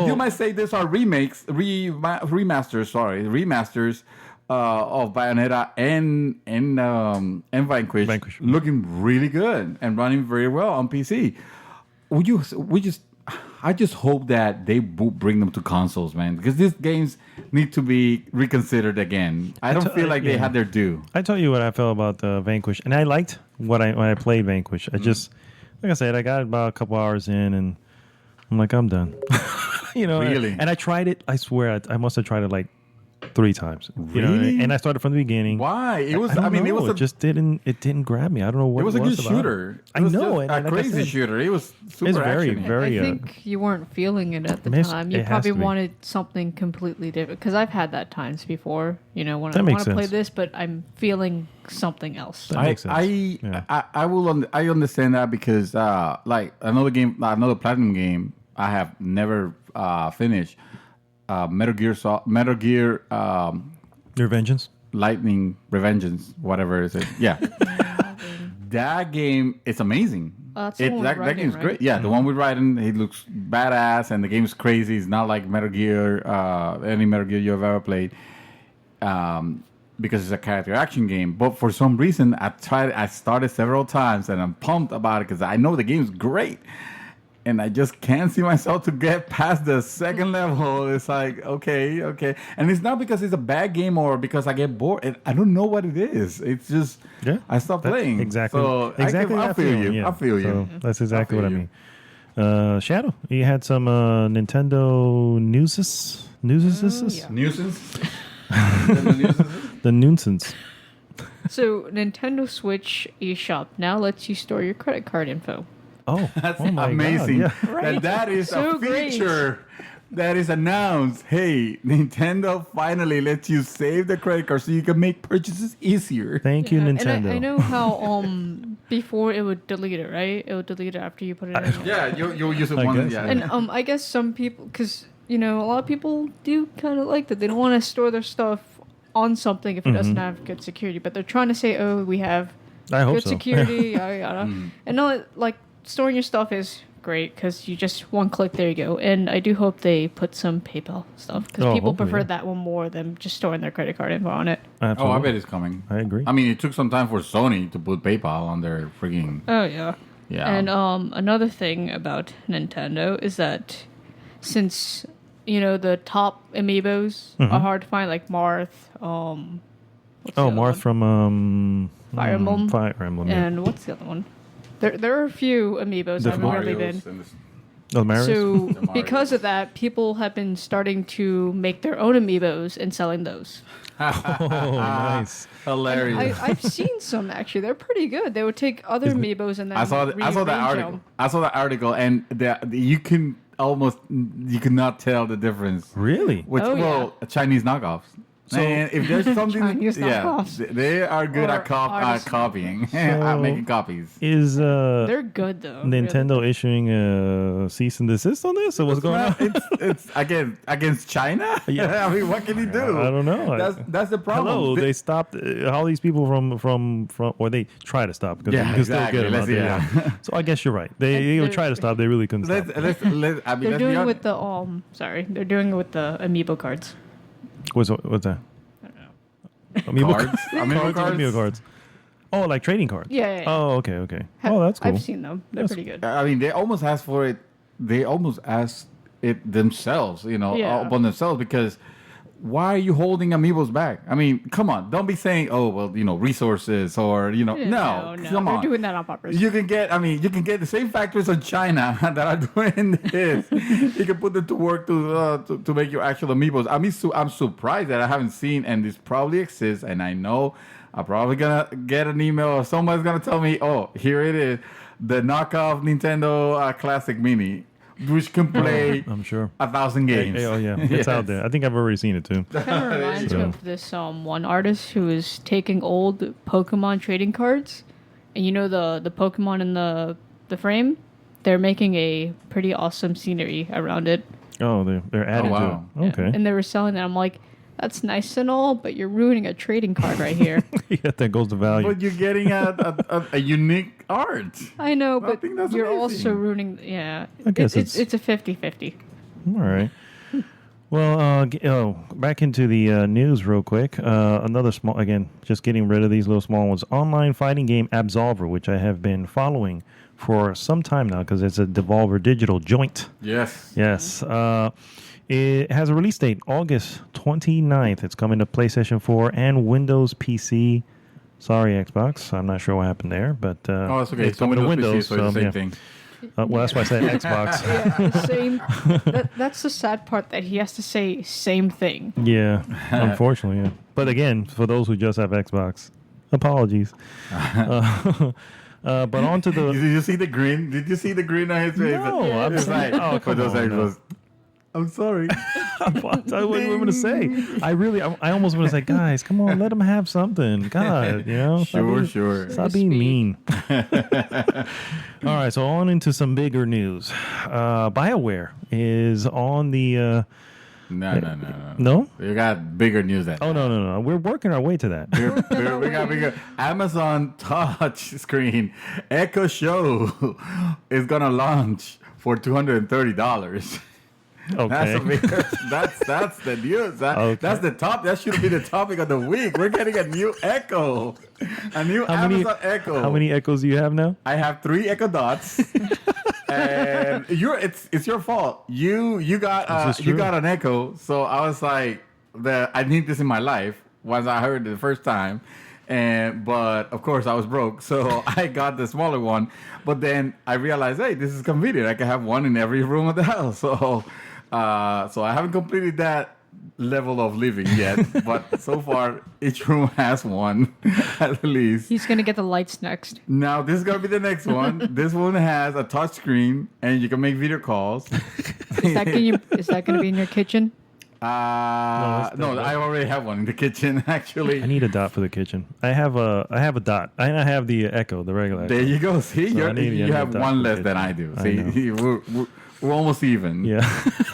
You might say these are remasters of Bayonetta and Vanquish looking really good and running very well on PC. I just hope that they bring them to consoles, man, because these games need to be reconsidered again. I don't feel like they had their due. I tell you what I felt about Vanquish, and I liked when I played Vanquish. I just, like I said, I got about a couple hours in, and I'm like, I'm done. Really? And I tried it. I swear, I must have tried it like 3 times. Really? And I started from the beginning. Why? It was. It just didn't grab me. I don't know what it was a good about shooter. I know, a and like I crazy said, shooter. It was super it's very, action. very. I think you weren't feeling it at the time. You it has probably to be. wanted something completely different. Because I've had that times before. When I That makes want to play sense. this, but I'm feeling something else. That makes sense. I understand that because like another platinum game I have never finished. Metal Gear. Your Vengeance? Lightning Revengeance, whatever it is. Yeah. That game is amazing. That's the one with that Raiden, game's right? great. Yeah, the one with Raiden, he looks badass and the game's crazy. It's not like Metal Gear, any Metal Gear you've ever played. Because it's a character action game. But for some reason, I started several times and I'm pumped about it because I know the game's great. And I just can't see myself to get past the second level. It's like, okay. And it's not because it's a bad game or because I get bored. I don't know what it is. It's just, I stopped playing. Exactly. So I feel you. Yeah. I feel you. So that's exactly what I you. mean. Shadow, you had some Nintendo newses? Yeah. Nuisance? The nuisance. So Nintendo Switch eShop now lets you store your credit card info. Oh, That's oh my amazing. God, yeah. Right. That is So a great. feature that is announced. Hey, Nintendo finally lets you save the credit card so you can make purchases easier. Thank you, And Nintendo. I know how before it would delete it, right? It would delete it after you put it in. Yeah, you'll use it I one. guess. Yeah. And I guess some people, because a lot of people do kind of like that. They don't want to store their stuff on something if it doesn't have good security. But they're trying to say, oh, we have I hope good so. security, yada yada. And no, like storing your stuff is great because you just one click, there you go. And I do hope they put some PayPal stuff because people hopefully, prefer yeah. that one more than just storing their credit card info on it. Oh, I Absolutely. bet it's coming. I agree. I mean, it took some time for Sony to put PayPal on their freaking. Oh yeah. Yeah. And another thing about Nintendo is that since the top amiibos are hard to find, like Marth, what's the other Marth one? from Fire Emblem. Fire Emblem. Yeah. And what's the other one? There are a few amiibos that haven't really been. Oh, Marius? So The because Marios. of that, people have been starting to make their own amiibos and selling those. Oh, nice. Hilarious. I've seen some actually. They're pretty good. They would take other amiibos and then I saw that rearrange article. them. I saw that article, and you can not tell the difference. Really? Which Oh, yeah. Chinese knockoffs. Man, if there's something, Chinese knockoffs. they are good Or at artists. copying, at making copies. Is They're good though. Nintendo issuing a cease and desist on this? Or what's going on? It's against China. Yeah. I mean, what can you do? I don't know. That's the problem. Hello, they stopped all these people from or they try to stop because Yeah, you can still exactly. get them out Let's there. see, So I guess you're right. They would try to stop. They really couldn't stop. let's I mean, They're let's be doing it honest. with the they're doing it with the amiibo cards. What's that? Amiibo Cards? Amiibo cards? Amiibo cards. Oh, like trading cards. Yeah. Oh, okay. Oh, that's cool. I've seen them. They're pretty good. I mean, they almost asked for it. They almost asked it themselves, Yeah. upon themselves, because why are you holding amiibos back? I mean, come on, don't be saying, oh, well, resources or No, come they're on. doing that on purpose. You can get the same factories in China that are doing this. You can put them to work to make your actual amiibos. I mean, I'm surprised that I haven't seen, and this probably exists, and I know I'm probably gonna get an email or someone's gonna tell me, oh, here it is, the knockoff Nintendo Classic Mini, which can play I'm sure. 1,000 games. Oh yeah, it's out there. I think I've already seen it too. Kind of reminds me So- of this one artist who is taking old Pokemon trading cards, and the Pokemon in the frame. They're making a pretty awesome scenery around it. Oh, they're adding wow. to it. Okay. And they were selling that. I'm like, that's nice and all, but you're ruining a trading card right here. Yeah, that goes to value. But you're getting a unique art. I know, I but think that's you're amazing. also ruining. Yeah, I guess it's a 50-50. All right. Well, back into the news real quick. Another small, again, just getting rid of these little small ones. Online fighting game Absolver, which I have been following for some time now because it's a Devolver Digital joint. Yes. Yes. It has a release date, August 29th. It's coming to PlayStation 4 and Windows PC. Sorry, Xbox. I'm not sure what happened there, but Oh, that's okay. it's coming to Windows. PC, so it's the same yeah. thing. Well, that's why I said Xbox. Yeah, the same. That's the sad part that he has to say same thing. Yeah, unfortunately, yeah. But again, for those who just have Xbox, apologies. But on to the... Did you see the grin? Did you see the grin on his face? No, I'm It's saying- like, oh, for come those on, no. Xbox, I'm sorry. what I want to say. I almost want to say, guys, come on, let them have something. God, Sure. Stop being mean. All right, so on into some bigger news. BioWare is on the... No. No? We got bigger news than Oh, no. We're working our way to that. we got bigger. Amazon touch screen Echo Show is gonna launch for $230. Okay. That's the news. Okay. That's the top. That should be the topic of the week. We're getting a new Echo, Amazon Echo. How many echoes do you have now? I have 3 Echo Dots, and it's your fault. You got Is this you true? got an Echo, so I was like, I need this in my life. Once I heard it the first time, but of course I was broke, so I got the smaller one. But then I realized, hey, this is convenient. I can have one in every room of the house. So I haven't completed that level of living yet, but so far each room has one at least. He's gonna get the lights next. Now this is gonna be the next one. This one has a touch screen and you can make video calls. Is that gonna be in your kitchen? No, that's I already have one in the kitchen actually. I need a dot for the kitchen. I have a dot. And I have the Echo, the regular There Echo. you go. See, So I need you a have dot one for less the than I kitchen. do. I See, we're almost even. Yeah.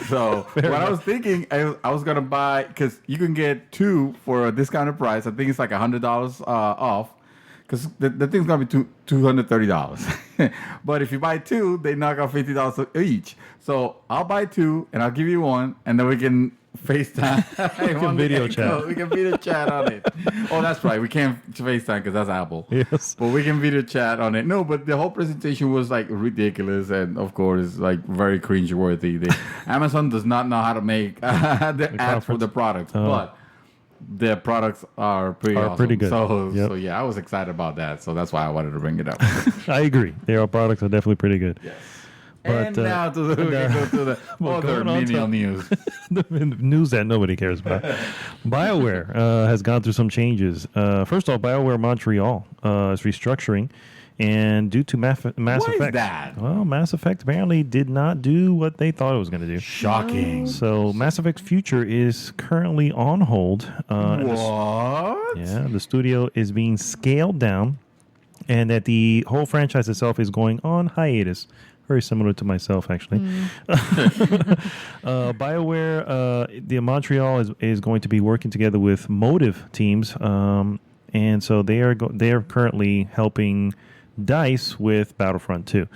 So what I was thinking, I was gonna buy because you can get 2 for a discounted price. I think it's like $100 off. Because the thing's gonna be $230. But if you buy 2, they knock off $50 each. So I'll buy 2 and I'll give you 1, and then we can FaceTime. We can video chat. We can video chat on it. Oh, that's right. We can't FaceTime because that's Apple. Yes. But we can video chat on it. No, but the whole presentation was like ridiculous and of course like very cringeworthy. Amazon does not know how to make the ads for the products, but the products are pretty awesome. Pretty good. So yeah, I was excited about that. So that's why I wanted to bring it up. I agree. Their products are definitely pretty good. Yes. But, and now we can go to the other menial news. The news that nobody cares about. BioWare has gone through some changes. First off, BioWare Montreal is restructuring. And due to Mass Effect. What is that? Well, Mass Effect apparently did not do what they thought it was going to do. Shocking. So Mass Effect's future is currently on hold. What? The studio is being scaled down, and that the whole franchise itself is going on hiatus. Very similar to myself, actually. BioWare, the Montreal is going to be working together with Motive teams, and so they are currently helping DICE with Battlefront 2.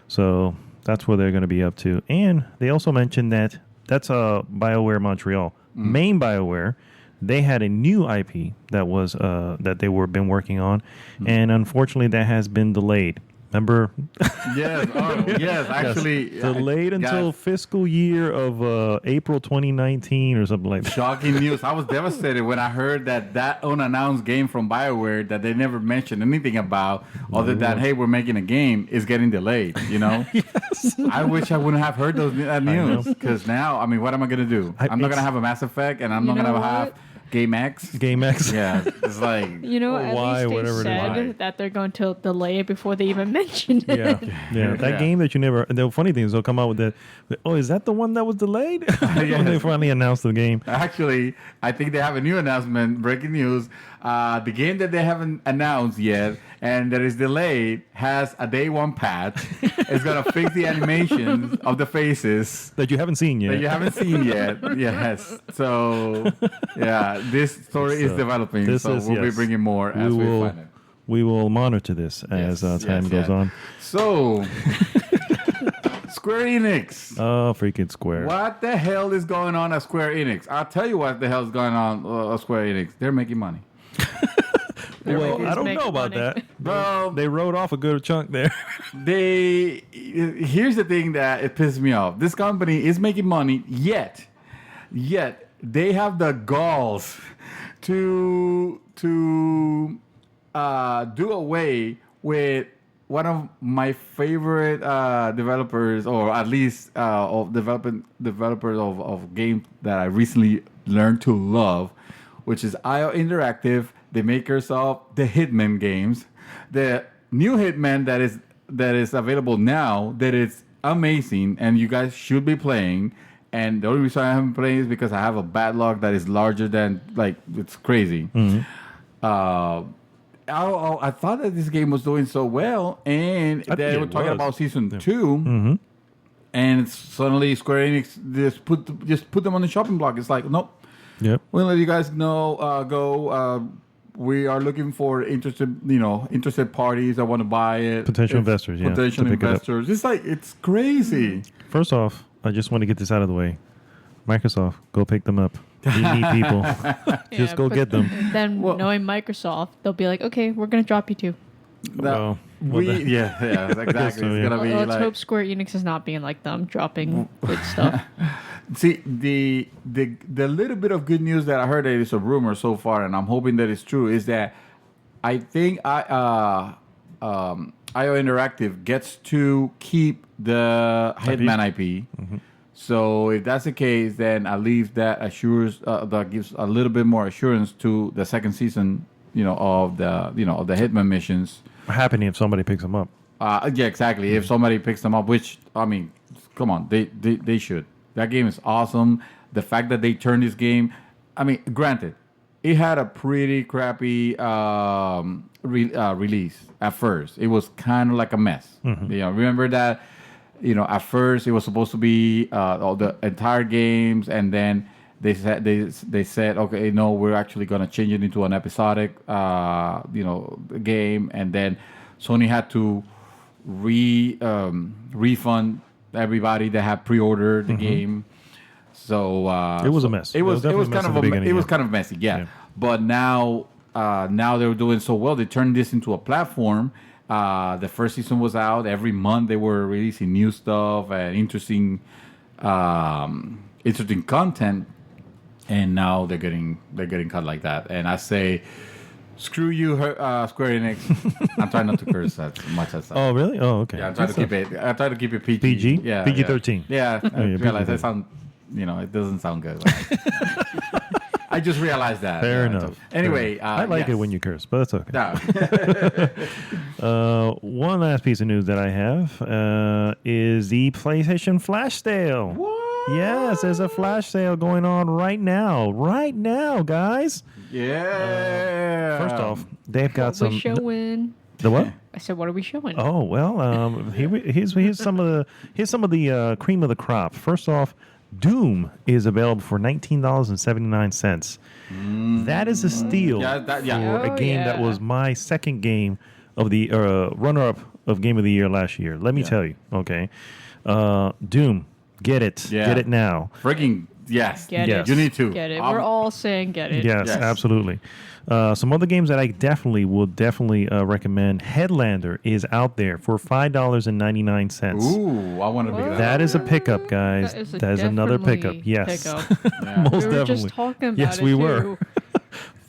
So that's what they're going to be up to. And they also mentioned that that's BioWare Montreal. Main BioWare, they had a new IP that was that they were been working on, and unfortunately that has been delayed. Remember? Yes. Oh, yes. Actually, delayed until fiscal year of April 2019 or something like that. Shocking news. I was devastated when I heard that unannounced game from BioWare that they never mentioned anything about, other than, hey, we're making a game, is getting delayed, you know? Yes. I wish I wouldn't have heard that news, because now, I mean, what am I going to do? I'm not going to have a Mass Effect, and I'm not going to have Game X. Yeah, it's like, at least they said that they're going to delay it before they even mention it. Yeah. That game that you never. The funny thing is they'll come out with that. Oh, is that the one that was delayed? When they finally announced the game. Actually, I think they have a new announcement. Breaking news: the game that they haven't announced yet and that is delayed has a day 1 patch. It's gonna fix the animations of the faces that you haven't seen yet. Yes. So yeah, this story is developing. We'll be bringing more as we find it. We will monitor this as time goes on. So, Square Enix. Oh, freaking Square. What the hell is going on at Square Enix? I'll tell you what the hell is going on at Square Enix. They're making money. Well, I don't know about that. Well, they wrote off a good chunk there. Here's the thing that it pisses me off. This company is making money, yet they have the galls to do away with one of my favorite developers, or at least of developers of games that I recently learned to love, which is IO Interactive, the makers of the Hitman games. The new Hitman that is available now, that is amazing, and you guys should be playing. And the only reason I haven't played is because I have a backlog that is larger than, like, it's crazy. Mm-hmm. I thought that this game was doing so well, and they were talking about season 2, mm-hmm. and suddenly Square Enix just put them on the shopping block. It's like, nope. Yep. We'll let you guys know. Go. We are looking for interested parties that want to buy it. Potential investors. It's like, it's crazy. First off, I just want to get this out of the way. Microsoft, go pick them up. We need people. Just go get them. Then, knowing Microsoft, they'll be like, okay, we're going to drop you too. Exactly. It's gonna be. Let's hope Square Enix is not being like them, dropping good stuff. See, the little bit of good news that I heard, that is a rumor so far, and I'm hoping that it's true, is that I think IO Interactive gets to keep the Hitman IP. Mm-hmm. So if that's the case, then at least that assures that gives a little bit more assurance to the second season, of the Hitman missions. Happening if somebody picks them up. Yeah, exactly. Mm-hmm. If somebody picks them up, which, I mean, come on, they should. That game is awesome. The fact that they turned this game, I mean, granted, it had a pretty crappy release at first. It was kind of like a mess. Mm-hmm. Remember that at first it was supposed to be all the entire games, and then they said, okay, no, we're actually gonna change it into an episodic, game, and then Sony had to refund everybody that had pre-ordered the game. So it was a mess. It was definitely kind of messy, yeah. But now they're doing so well. They turned this into a platform. The first season was out. Every month they were releasing new stuff and interesting content. And now they're getting cut like that. And I say, screw you, Square Enix. I'm trying not to curse as much as that. Oh, really? Oh, okay. Yeah, I'm trying to keep it. I try to keep it PG. PG? Yeah, PG-13. Yeah, I realize that sound. It doesn't sound good. I just realized that. Fair enough. Anyway, I like it when you curse, but that's okay. No. One last piece of news that I have is the PlayStation Flash Sale. What? Yes, there's a flash sale going on right now. Right now, guys. Yeah. First off, they've got What we some. showing? The what? I said, what are we showing? Oh well, here's some of the cream of the crop. First off, Doom is available for $19.79. That is a steal for a game that was my second game of the runner-up of Game of the Year last year. Let me tell you, okay? Doom, get it, get it now. Freaking yes, Get Yes. it. You need to. Get it. We're all saying get it. Yes, absolutely. Some other games that I definitely recommend. Headlander is out there for $5.99. Ooh, I want to be that. That is a pickup, guys. That is another pickup. definitely Yes, pickup. most We were definitely. just talking about yes, it, we too. were.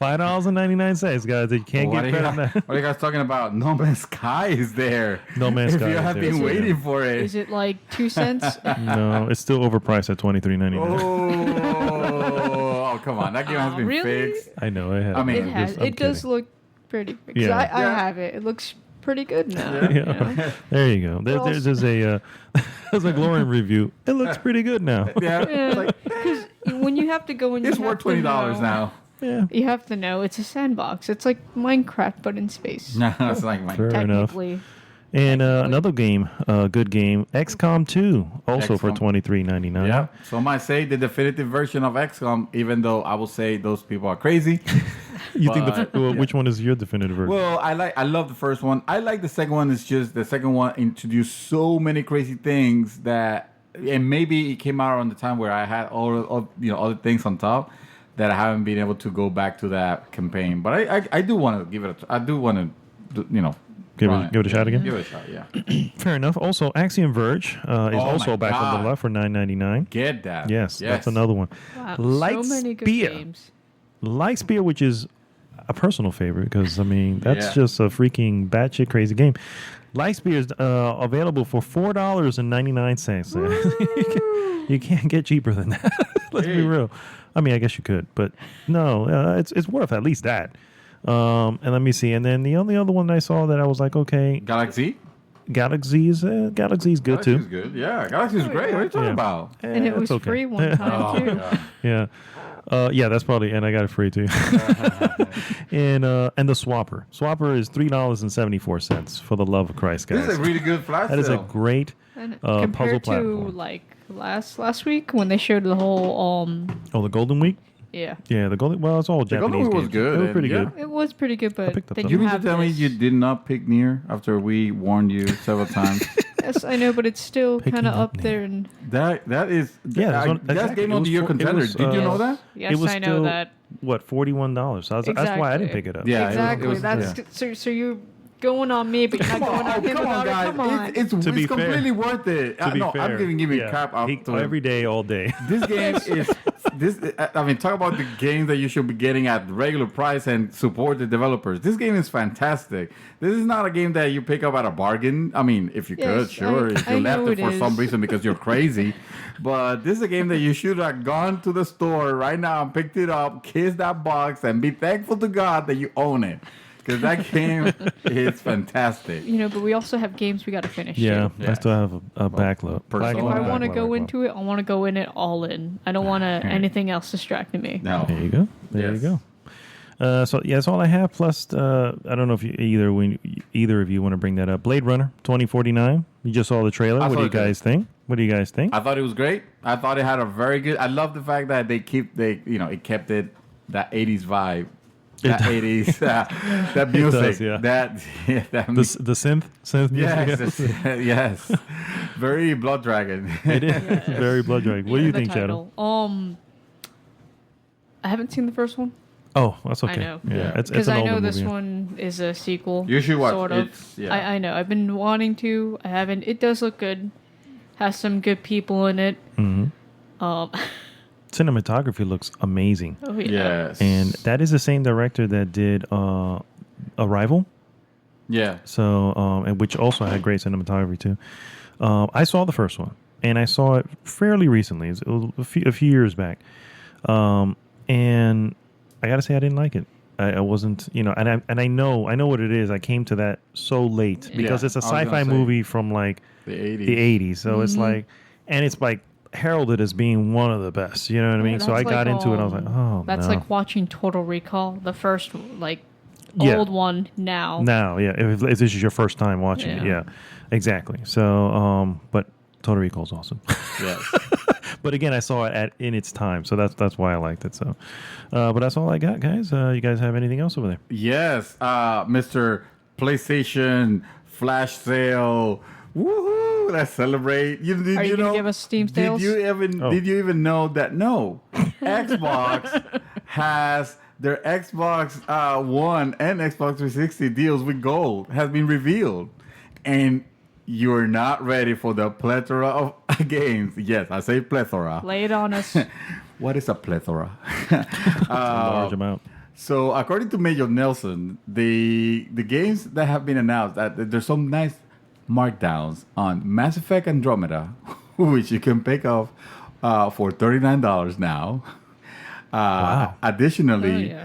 $5.99, guys. You can't What get better than that. what are you guys talking about? No Man's Sky is there. No Man's Sky If you is have there, been so, waiting yeah. for it. Is it like 2 cents? No, it's still overpriced at $23.99. Oh, come on. That game has been really? fixed. I know. I have. I mean, It has. I'm It does kidding. look pretty. Because Yeah. I have it. It looks pretty good now. Yeah. You know? There you go. There's a there's a glowing review. It looks pretty good now. Yeah. Yeah, because when you have to go and It's you worth have to $20 know- now. Yeah. You have to know it's a sandbox. It's like Minecraft but in space. No, it's like my Fair enough. Technically. And another game, good game, XCOM 2, also for XCOM. $23.99. Yeah. Some might say the definitive version of XCOM, even though I will say those people are crazy. You think But- which one is your definitive version? Well, I love the first one. I like the second one. It's just the second one introduced so many crazy things that, and maybe it came out on the time where I had all other things on top that I haven't been able to go back to that campaign. But I do want to give it. I do want to Give run it a shot again? Give it a shot. Yeah. Fair enough. Also, Axiom Verge is also my back on God. the left for $9.99. Get that. Yes, that's another one. Wow, Light so many good Spear. games. Lightspear, which is a personal favorite because that's Yeah. just a freaking batshit crazy game. Lightspear is available for $4.99. You can't get cheaper than that. Let's be real. I mean, I guess you could, but no, it's worth at least that. And let me see. And then the only other one I saw that I was like, okay, Galaxy's Galaxy's good too. good. Yeah, Galaxy's great. What are you talking Yeah. about? And it it's was okay. free one time, too. Yeah. Yeah, that's probably, and I got it free too. and the Swapper. Swapper is $3.74. For the love of Christ, guys. This is a really good flash That is a sale. great And puzzle compared to platform. like last week when they showed the whole Oh, the Golden Week. yeah. Yeah, the Golden. Well, it's all The Japanese. Golden Week was games. good, It was and pretty yeah. good. It was pretty good, but picked up then some. you You mean to have tell me this. you did not pick Nier after we warned you several times? Yes, I know, but it's still Picking kind of up up there. And That is Yeah, that's what- that's exactly. game It of was the year it contender. was, Did you know that? yes, it was I know still, that. What, $41? That's why I didn't pick it up. Yeah, Exactly. That's so you're going on me, but you're not going on him about it. Come on. It's To be fair. completely worth it. To be no, fair, I'm giving crap out to every him. day, all day. This game is this. I mean, talk about the games that you should be getting at regular price and support the developers. This game is fantastic. This is not a game that you pick up at a bargain. I mean, if you could, Yes, sure, if I you left know it it for some is. reason because you're crazy. But this is a game that you should have gone to the store right now and picked it up, kiss that box, and be thankful to God that you own it. Because that game is fantastic. You know, but we also have games we got to finish. Yeah, too. I still have a backlog. Persona. If I Backlog, want to go into it, I want to go in it all in. I don't want anything else distracting me. No. There you go. There Yes. you So yeah, that's all I have. Plus, I don't know if either of you want to bring that up. Blade Runner 2049. You just saw the trailer. What do you guys think? What do you guys think? I thought it was great. I thought it had a very good. I love the fact that it kept it that 80s vibe. That 80s, that music, does, yeah. that the synth music. Yes, yes, very Blood Dragon. It is very Blood Dragon. What do you think, Shadow? I haven't seen the first one. Oh, that's okay. I know. Yeah, it's because an I older know this movie. one is a sequel. You should watch. Sort of. I know. I've been wanting to. I haven't. It does look good. Has some good people in it. Mm-hmm. Cinematography looks amazing. Oh yeah. Yes, And that is the same director that did Arrival. yeah. So, and which also had great cinematography too. I saw the first one, and I saw it fairly recently. It was a few years back, and I gotta say I didn't like it. I wasn't, and I know what it is. I came to that so late because Yeah, it's a I was gonna sci-fi say, movie from like the 80s. the 80s. So it's like, and it's like heralded as being one of the best. You know what I mean? So I got into it. I was like, oh, that's no. like watching Total Recall, the first Yeah. old one now. Now, yeah, if this is your first time watching it, yeah, exactly. So, but Total Recall is awesome. Yes. But again, I saw it in its time, so that's why I liked it. So, but that's all I got, guys. You guys have anything else over there? Yes, Mr. PlayStation Flash Sale. Woohoo! Let's celebrate. Are you gonna give us Steam sales? Did you even know that? No, Xbox has their Xbox One and Xbox 360 deals with gold has been revealed, and you're not ready for the plethora of games. Yes, I say plethora. Lay it on us. What is a plethora? A large amount. So, according to Major Nelson, the games that have been announced, that there's some nice markdowns on Mass Effect Andromeda, which you can pick up for $39 now. Wow. Additionally,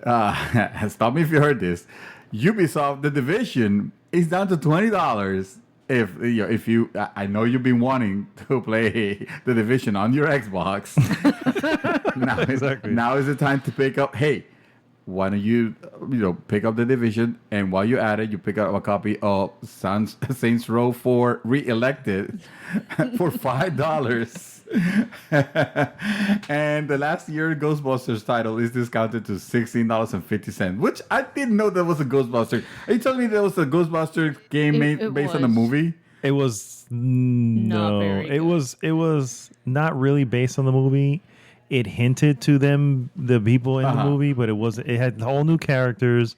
Oh, stop me if you heard this. Ubisoft The Division is down to $20. If you, I know you've been wanting to play The Division on your Xbox. Now is the time to pick up. Hey, why don't you pick up The Division, and while you're at it, you pick up a copy of Saints Row 4 Re-Elected for $5. And the last year Ghostbusters title is discounted to $16.50, which I didn't know there was a Ghostbusters. Are you telling me there was a Ghostbusters game based on the movie? It was no. very It was not really based on the movie. It hinted to the people in the movie, but it wasn't. It had all new characters.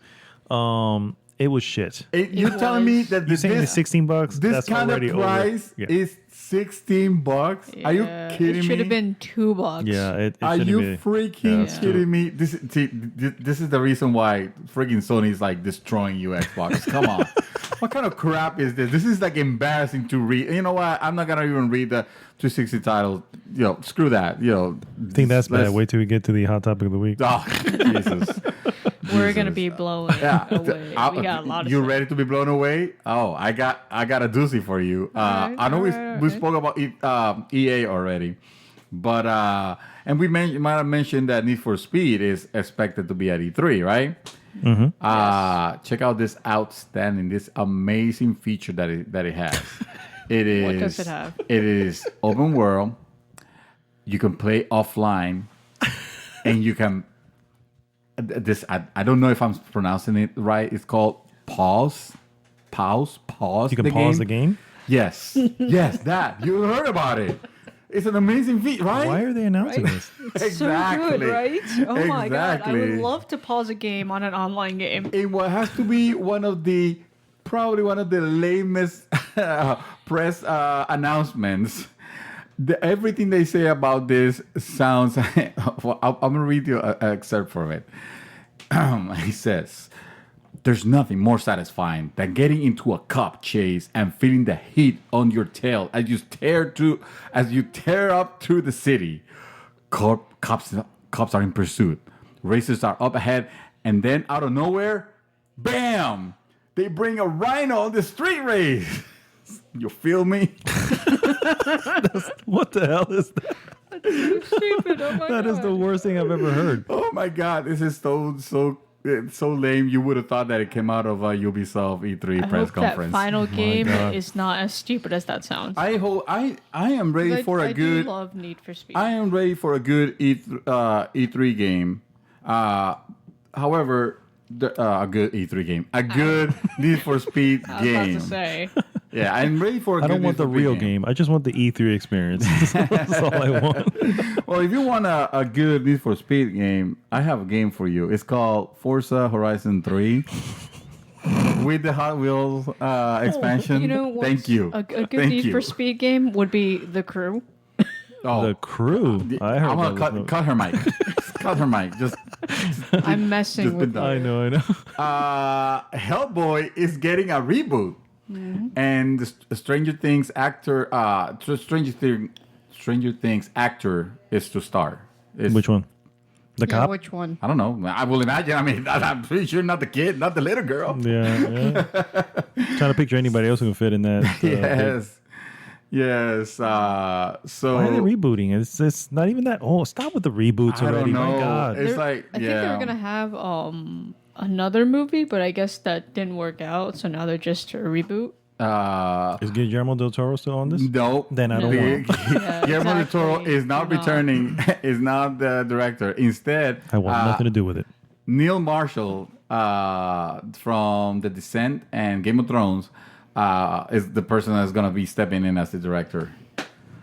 It was shit. You're telling me that You're saying the $16? This That's kind of already price over. Yeah. is $16? Are you kidding me? It should have been $2. Yeah, it Are shouldn't you be. freaking Yeah. kidding me? This is the reason why freaking Sony's like destroying you, Xbox. Come on. What kind of crap is this? This is like embarrassing to read. You know what? I'm not gonna even read the 260 title. Screw that. I think that's bad. Wait till we get to the hot topic of the week. Oh, Jesus. We're gonna be blown away. We got a lot of You stuff. ready to be blown away? Oh, I got a doozy for you. I know we spoke about EA already, but and we might have mentioned that Need for Speed is expected to be at E3, right? Mm-hmm. Check out this this amazing feature that it has. It is. What does it have? It is open world. You can play offline, and you can. I don't know if I'm pronouncing it right. It's called pause. You can pause the game. Yes, yes, that you heard about it. It's an amazing feat, right? Why are they announcing this? It's so good, right? Oh my god, I would Exactly. love to pause a game on an online game. In what has to be probably one of the lamest press announcements. Everything they say about this sounds. Well, I'm gonna read you an excerpt from it. He says, "There's nothing more satisfying than getting into a cop chase and feeling the heat on your tail as you tear up through the city. Cops are in pursuit. Racers are up ahead, and then out of nowhere, bam! They bring a rhino on the street race. You feel me? What the hell is that? Stupid. Oh my That is the worst thing I've ever heard. Oh my God, this is so it's so lame. You would have thought that it came out of a Ubisoft E3 I press hope conference. that final game God. is not as stupid as that sounds. I hope I am ready for a I good. do love Need for Speed. I am ready for a good E3 game. However, a good E3 game, a good Need for Speed I was game. about to say. Yeah, I'm ready for a I good don't want Need the for Speed real game. I just want the E3 experience. That's all I want. Well, if you want a good Need for Speed game, I have a game for you. It's called Forza Horizon 3 with the Hot Wheels expansion. You know, Thank you. A good Thank Need you. for Speed game would be The Crew. Oh, The Crew. I heard I'm that gonna was cut her mic. Cut her mic. Just I'm messing just with been you. done. I know. Hellboy is getting a reboot, and the Stranger Things actor, Stranger Things actor is to star. It's- Which one? The Yeah, cop? which one? I don't know. I will imagine. I mean, I'm pretty sure not the kid, not the little girl. Yeah. Trying to picture anybody else who can fit in that. Yes. Yes. So Why are they rebooting? It's not even that old. Stop with the reboots I already. don't know. My God. It's They're- like, I think they were gonna have another movie, but I guess that didn't work out. So now they're just a reboot. Is Guillermo del Toro still on this? No. Then I don't want it. Guillermo del Toro exactly. is not No. returning. Is not the director. Instead, I want nothing to do with it. Neil Marshall from The Descent and Game of Thrones is the person that's going to be stepping in as the director.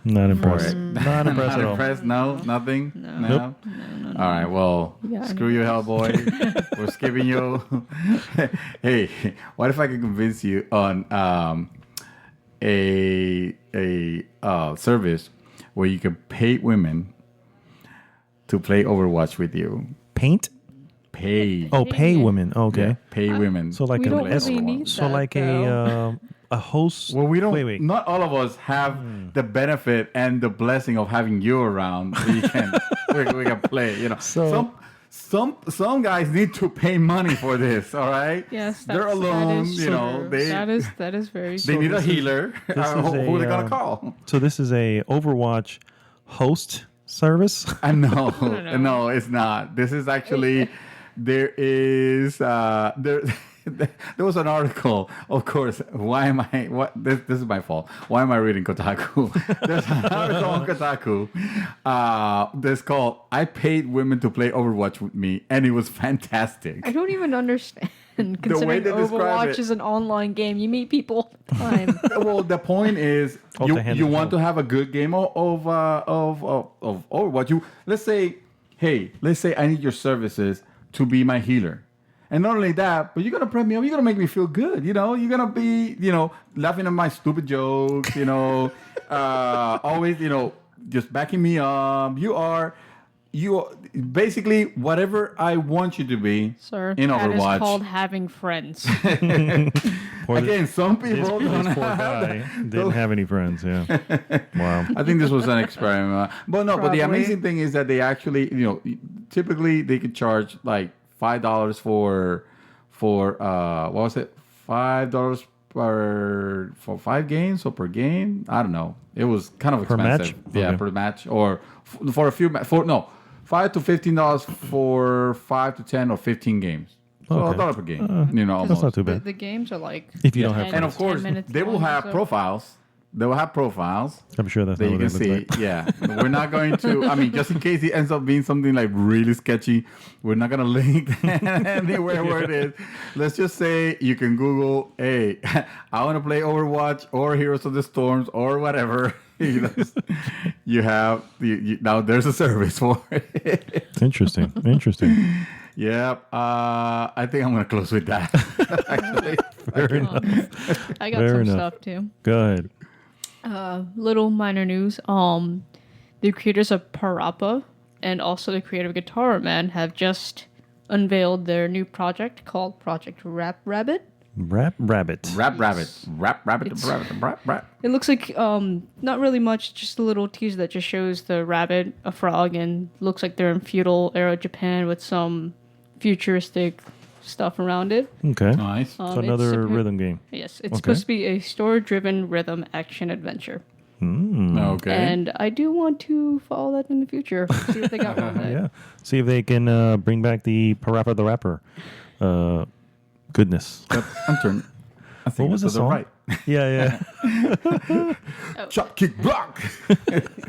Not impressed. it. Not impressed Not at all. impressed? No? Nothing? No? Nope. All right, well, Yeah, screw you, Hellboy. We're skipping you. Hey, what if I could convince you on a service where you can pay women to play Overwatch with you? Paint? Pay. Oh, pay women. Okay. Yeah, pay women. So like We a don't play really Overwatch. need so that, like though. a host. Well, we don't. Wait. Not all of us have the benefit and the blessing of having you around. So you can we can play. You know, So- some guys need to pay money for this. All right. Yes, they're that alone. is You know, true. they that is very. they need a this is- healer. this Who is are they a, gonna call? So this is a Overwatch host service. No, know. no, it's not. This is actually there is there was an article. Of course, why am I? What this is my fault. Why am I reading Kotaku? There's an article on Kotaku that's called "I paid women to play Overwatch with me, and it was fantastic." I don't even understand. Considering they describe Overwatch it- is an online game, you meet people all the time. Well, the point is, Oh, you the hand you of want the to have a good game of Overwatch. Let's say I need your services to be my healer. And not only that, but you're gonna prep me up. You're gonna make me feel good. You know, you're gonna be, laughing at my stupid jokes. Always, just backing me up. You are basically whatever I want you to be Sir, in that is Overwatch. called having friends. Poor Again, some this, people this don't poor have guy that. didn't have any friends. Yeah. Wow. I think this was an experiment. But no, but the Probably. amazing thing is that they actually, typically they could charge like $5 for what was it? $5 for 5 games or per game? I don't know. It was kind of Per match? expensive. Yeah, Okay. per match or for a few $5 to $15 for 5 to 10 or 15 games. So Okay. $1 per game. That's almost. not too the, bad. the games are like. If you don't have 10 And friends. of course, 10 minutes they will long or have so. profiles. They will have profiles. I'm sure that's That not you what can they see. look like. Yeah. We're not going to, just in case it ends up being something like really sketchy, we're not going to link anywhere where it is. Let's just say you can Google, hey, I want to play Overwatch or Heroes of the Storms or whatever. Now there's a service for it. Interesting. Interesting. Yep. I think I'm going to close with that. Actually. Fair enough. I got Fair some enough. stuff too. Go ahead. Little minor news. The creators of Parappa and also the creator of Guitar Man have just unveiled their new project called Project Rap Rabbit. Rap Rabbit. Rap rabbit. Rap rabbit. It's- Rap rap. It looks like not really much, just a little teaser that just shows the rabbit, a frog, and looks like they're in feudal era Japan with some futuristic stuff around it. Okay. Nice. So it's another suppo- rhythm game. Yes, it's Okay. supposed to be a story-driven rhythm action adventure. Okay. And I do want to follow that in the future. See if they got one. Yeah. See if they can bring back the Parappa the Rapper. Goodness. Yep, I'm turning. I think What was it's the to the song? right. Yeah. Chop, kick, block.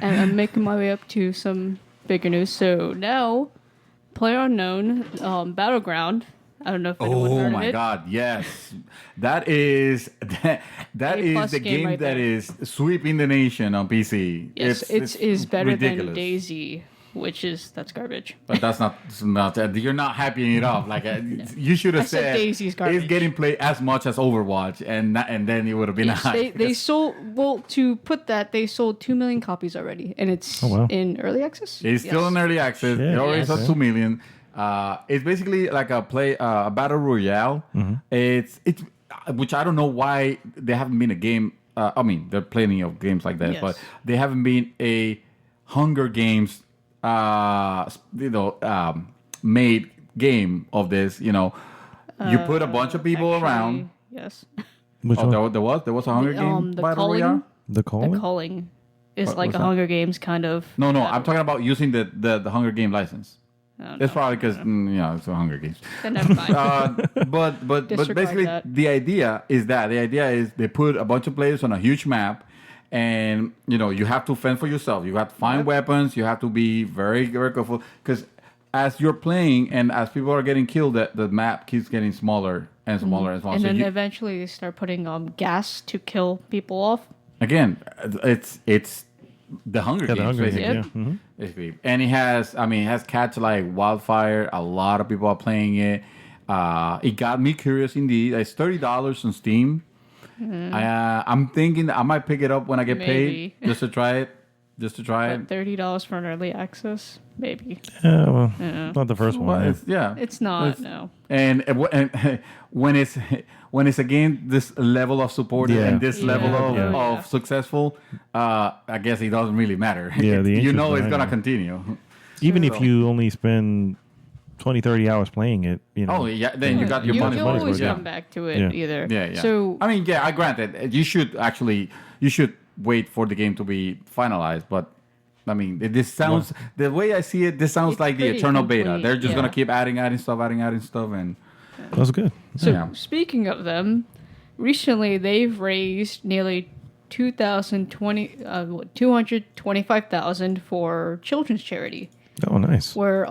And I'm making my way up to some bigger news. So now, PlayerUnknown Battleground. I don't know if anyone heard Oh of my it. God! Yes, that is that is the game right that there. is sweeping the nation on PC. Yes, it's better ridiculous. than Daisy, that's garbage. But that's not you're not happying it off. Like you should have I said Daisy's it's garbage. getting played as much as Overwatch, and then it would have been Yes, high. they sold, well, to put that, they sold 2 million copies already, and it's wow. in early access. It's still in early access. Shit. It already Yes. sold 2 million. It's basically like a battle royale. It's which I don't know why there haven't been a game. I mean, there are plenty of games like that, Yes. but they haven't been a Hunger Games, made game of this. You know, you put a bunch of people around. Yes. Which one? There was a Hunger Game the battle calling, royale. The the calling? calling is What like was a that? Hunger Games kind of. No, battle. I'm talking about using the Hunger Game license. Oh, It's no. probably because it's a Hunger Games. Then never mind. But Disregard basically that. the idea is they put a bunch of players on a huge map, and you have to fend for yourself. You have to find weapons. You have to be very, very careful because as you're playing and as people are getting killed, the map keeps getting smaller and smaller and smaller. And So then you- eventually they start putting gas to kill people off. again, it's the Hunger Yeah, Games the Hunger Games, basically. yeah. Mhm. Basically. And it has catch like wildfire. A lot of people are playing it. It got me curious indeed. It's $30 on Steam. I'm thinking that I might pick it up when I get Maybe. paid just to try it. But $30 for an early access, maybe. Yeah, well, not the first But one. it's, yeah. It's not. It's- No. And when it's again this level of support Yeah. and this level of, Yeah. of successful, I guess it doesn't really matter. Yeah, the you interest know it's behind gonna it. continue. Even if So- you only spend 20, 30 hours playing it, Oh yeah, then you got your You'll money's money's always worth, yeah. come back to it Yeah. either. Yeah, yeah. So I mean, yeah, I grant it. You should wait for the game to be finalized, but I mean, this sounds the way I see it. This sounds It's like the pretty eternal beta. complete, They're just gonna yeah. keep adding stuff, and that's good. So Yeah. speaking of them, recently they've raised nearly 225,000 for children's charity, Oh, nice. where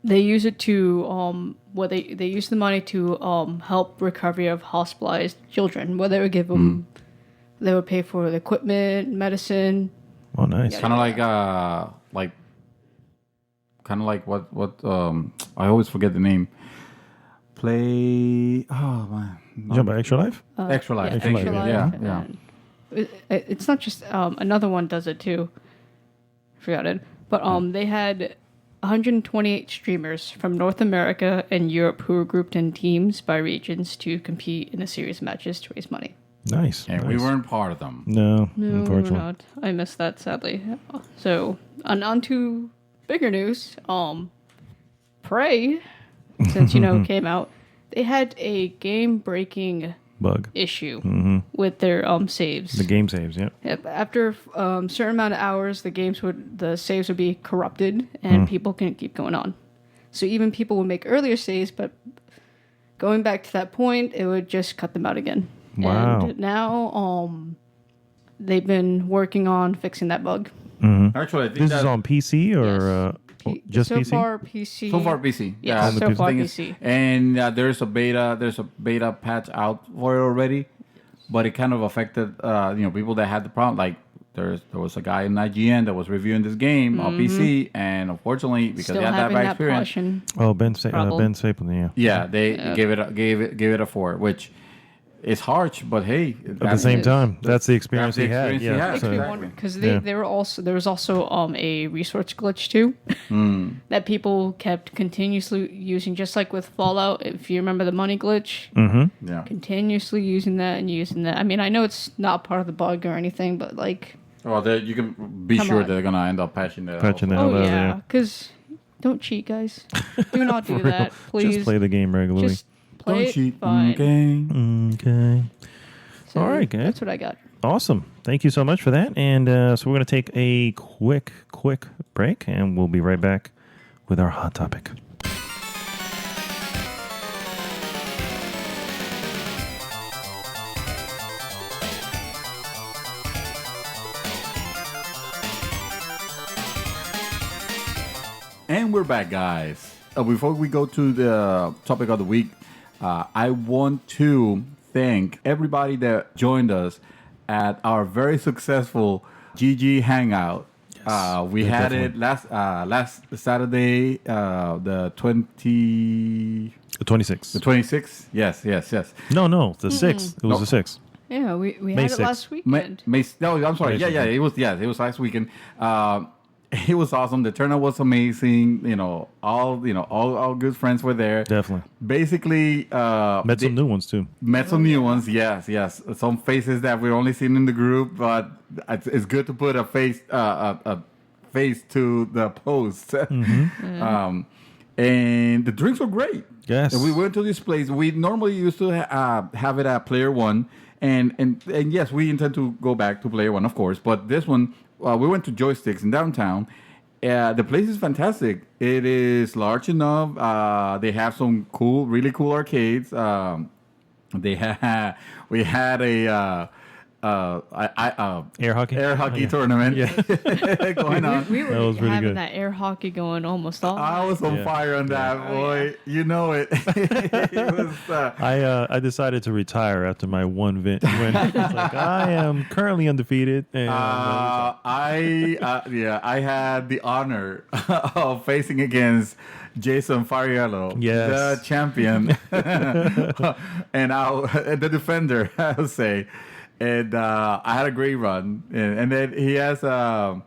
they use it to they use the money to help recovery of hospitalized children, where they would give them they would pay for the equipment, medicine. Oh, nice. Yeah. kind of like what I always forget the name. Play. Oh man. You talking about Extra Life? Extra Life. Yeah, Thank Extra you. Life, Yeah, and yeah. then it's not just another one does it too. Forgot it, but they had 128 streamers from North America and Europe who were grouped in teams by regions to compete in a series of matches to raise money. Nice. And nice. we weren't part of them. No, No, we're unfortunately. not. I missed that sadly. So on to bigger news. Prey, since came out, they had a game-breaking Bug. issue Mm-hmm. with their saves. The game saves, yeah. Yep. After certain amount of hours, the saves would be corrupted, and people couldn't keep going on. So even people would make earlier saves, but going back to that point, it would just cut them out again. Wow. And now, they've been working on fixing that bug. Actually, I think This that is on PC or just so PC? far PC. so far PC. Yes, the so far thing is- PC. and there's a beta patch out for it already, but it kind of affected people that had the problem. Like there was a guy in IGN that was reviewing this game on PC, and unfortunately because Still they had that having bad that experience, portion. Oh, Ben Problem. Stapleton, yeah. yeah, they gave it a 4, which is harsh, but hey, At the same time, that's the experience the he had. experience he Yeah. had. Makes so- me Exactly. wonder because Yeah. there was also a resource glitch too that people kept continuously using, just like with Fallout. If you remember the money glitch, yeah. continuously using that and using that. I mean, I know it's not part of the bug or anything, but like, Well, you can be Come sure on. they're gonna end up patching that. Patching also. that. oh out, yeah, yeah. because don't cheat, guys. Do not do that, please. Just play the game regularly. Just play Don't it cheat. fine. Okay. Okay. So All right, guys. That's what I got. Awesome. Thank you so much for that. And so we're going to take a quick break, and we'll be right back with our hot topic. And we're back, guys. Before we go to the topic of the week, I want to thank everybody that joined us at our very successful GG Hangout. We had it last Saturday, the 26th. The 26th? Yes. No, the 6th. It was the 6th. Yeah, we May had 6th. it last weekend. No, I'm sorry. May It was last weekend. It was awesome. The turnout was amazing. All good friends were there. Definitely. Basically, Met some new ones too. Met some new ones. Yes. Some faces that we're only seeing in the group, but it's good to put a face to the post. And the drinks were great. Yes. And we went to this place. We normally used to have it at Player One, and yes, we intend to go back to Player One, of course. But this one, we went to Joysticks in downtown. The place is fantastic. It is large enough. They have some really cool arcades. We had a air hockey tournament going on. We were That was really having good. that air hockey going almost all I was on fire on that, boy. You know it. It was, I decided to retire after my one win. It's like, I am currently undefeated. And I had the honor of facing against Jason Fariello, Yes. the champion, and the defender, I'll say. And I had a great run, and then he has his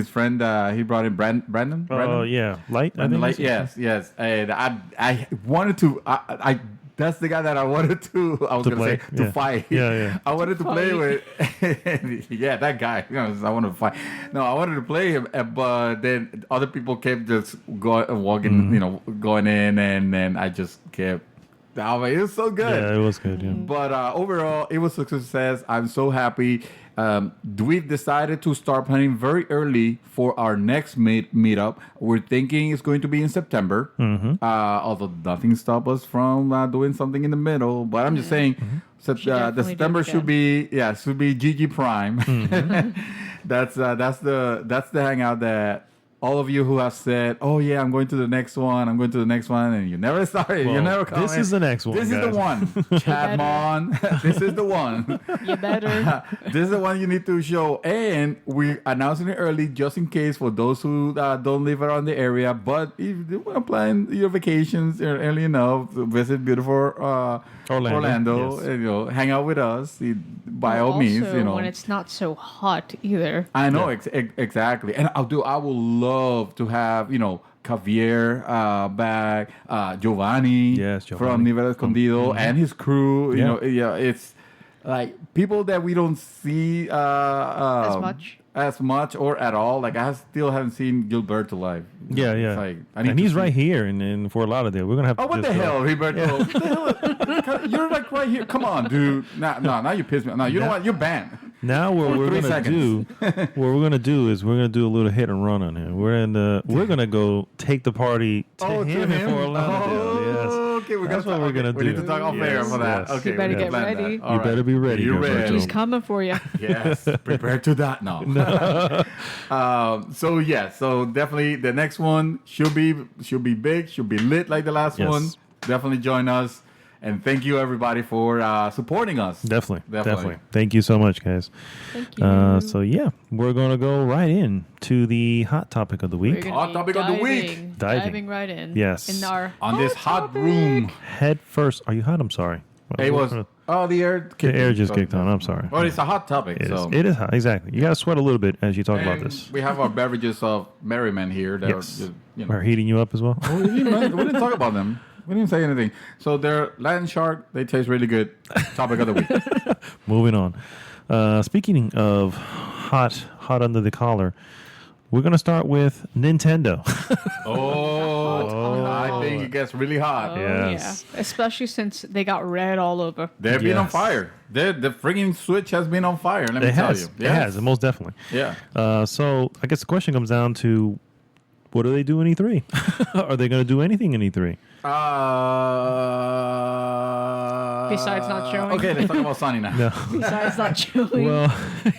friend. He brought in Brandon. Oh yeah, Light. I think Light, that's- yes. And I wanted to. I that's the guy that I wanted to. I was To gonna play, say to yeah. fight. Yeah. I wanted to play with. Yeah, that guy. I wanted to fight. No, I wanted to play him, but then other people kept just walking. Going in, and then I just kept. Oh, man, it was so good. Yeah, it was good. Yeah. But overall, it was a success. I'm so happy. We've decided to start planning very early for our next meetup. We're thinking it's going to be in September. Although nothing stops us from doing something in the middle. But I'm just saying, the definitely September do it should be GG Prime. That's the hangout that. All of you who have said, "Oh yeah, I'm going to the next one. I'm going to the next one," and you never started. Well, you never come. this is the next one, This is guys. the one. Chadmon. This is the one. You better. This is the one you need to show, and we're announcing it early just in case for those who don't live around the area. But if you want to plan your vacations early enough, to visit beautiful Orlando, yes. and, hang out with us. By all Also, means, when it's not so hot either. I know exactly, and I will love to have Javier back, Giovanni, Yes, from Giovanni. Nivel Escondido, and his crew. Yeah. It's like people that we don't see as much or at all. Like I still haven't seen Gilberto live. Yeah. It's like, I need And to he's see- right here in Fort Lauderdale. We're gonna have. Oh, to what just the go. hell, Gilberto? What the hell? You're like right here. Come on, dude. Now you piss me. No, you know what? You're banned. Now what For we're 3 gonna seconds. do is we're gonna do a little hit and run on him. We're gonna go take the party to him in Fort Lauderdale. Okay, That's what we're gonna We do. need to talk off air Yes, for that. yes. Okay, You better we get plan that. ready. All You better be ready, You're Gilberto. ready. He's coming for you. Yes, prepare to that. No. So definitely the next one should be big, should be lit like the last Yes. one. Definitely join us, and thank you everybody for supporting us. Definitely. Thank you so much, guys. Thank you. So yeah, we're gonna go right in to the hot topic of the We're week. gonna Hot be topic of the week. Diving. right in. Yes. In our On this hot topic. room. Head first. Are you hot? I'm sorry. It was the air. The air just kicked on. I'm sorry. Well, it's a hot topic. It is. so. It is hot. Exactly. You gotta sweat a little bit as you talk about And this. we have our beverages of merriment here. That Yes. are, We're heating you up as well. we didn't talk about them. We didn't say anything. So they're land shark. They taste really good. Topic of the week. Moving on. Speaking of hot under the collar, we're gonna start with Nintendo. Oh, I thing gets really hot. Oh, Yes. yeah. Especially since they got red all over. They've been on Yes. fire. The freaking Switch has been on fire. Let me It tell has. you. It has, most definitely. Yeah. So I guess the question comes down to, what do they do in E3? Are they going to do anything in E3? Besides not showing. Okay, let's talk about Sony now. No. Besides not showing. Well,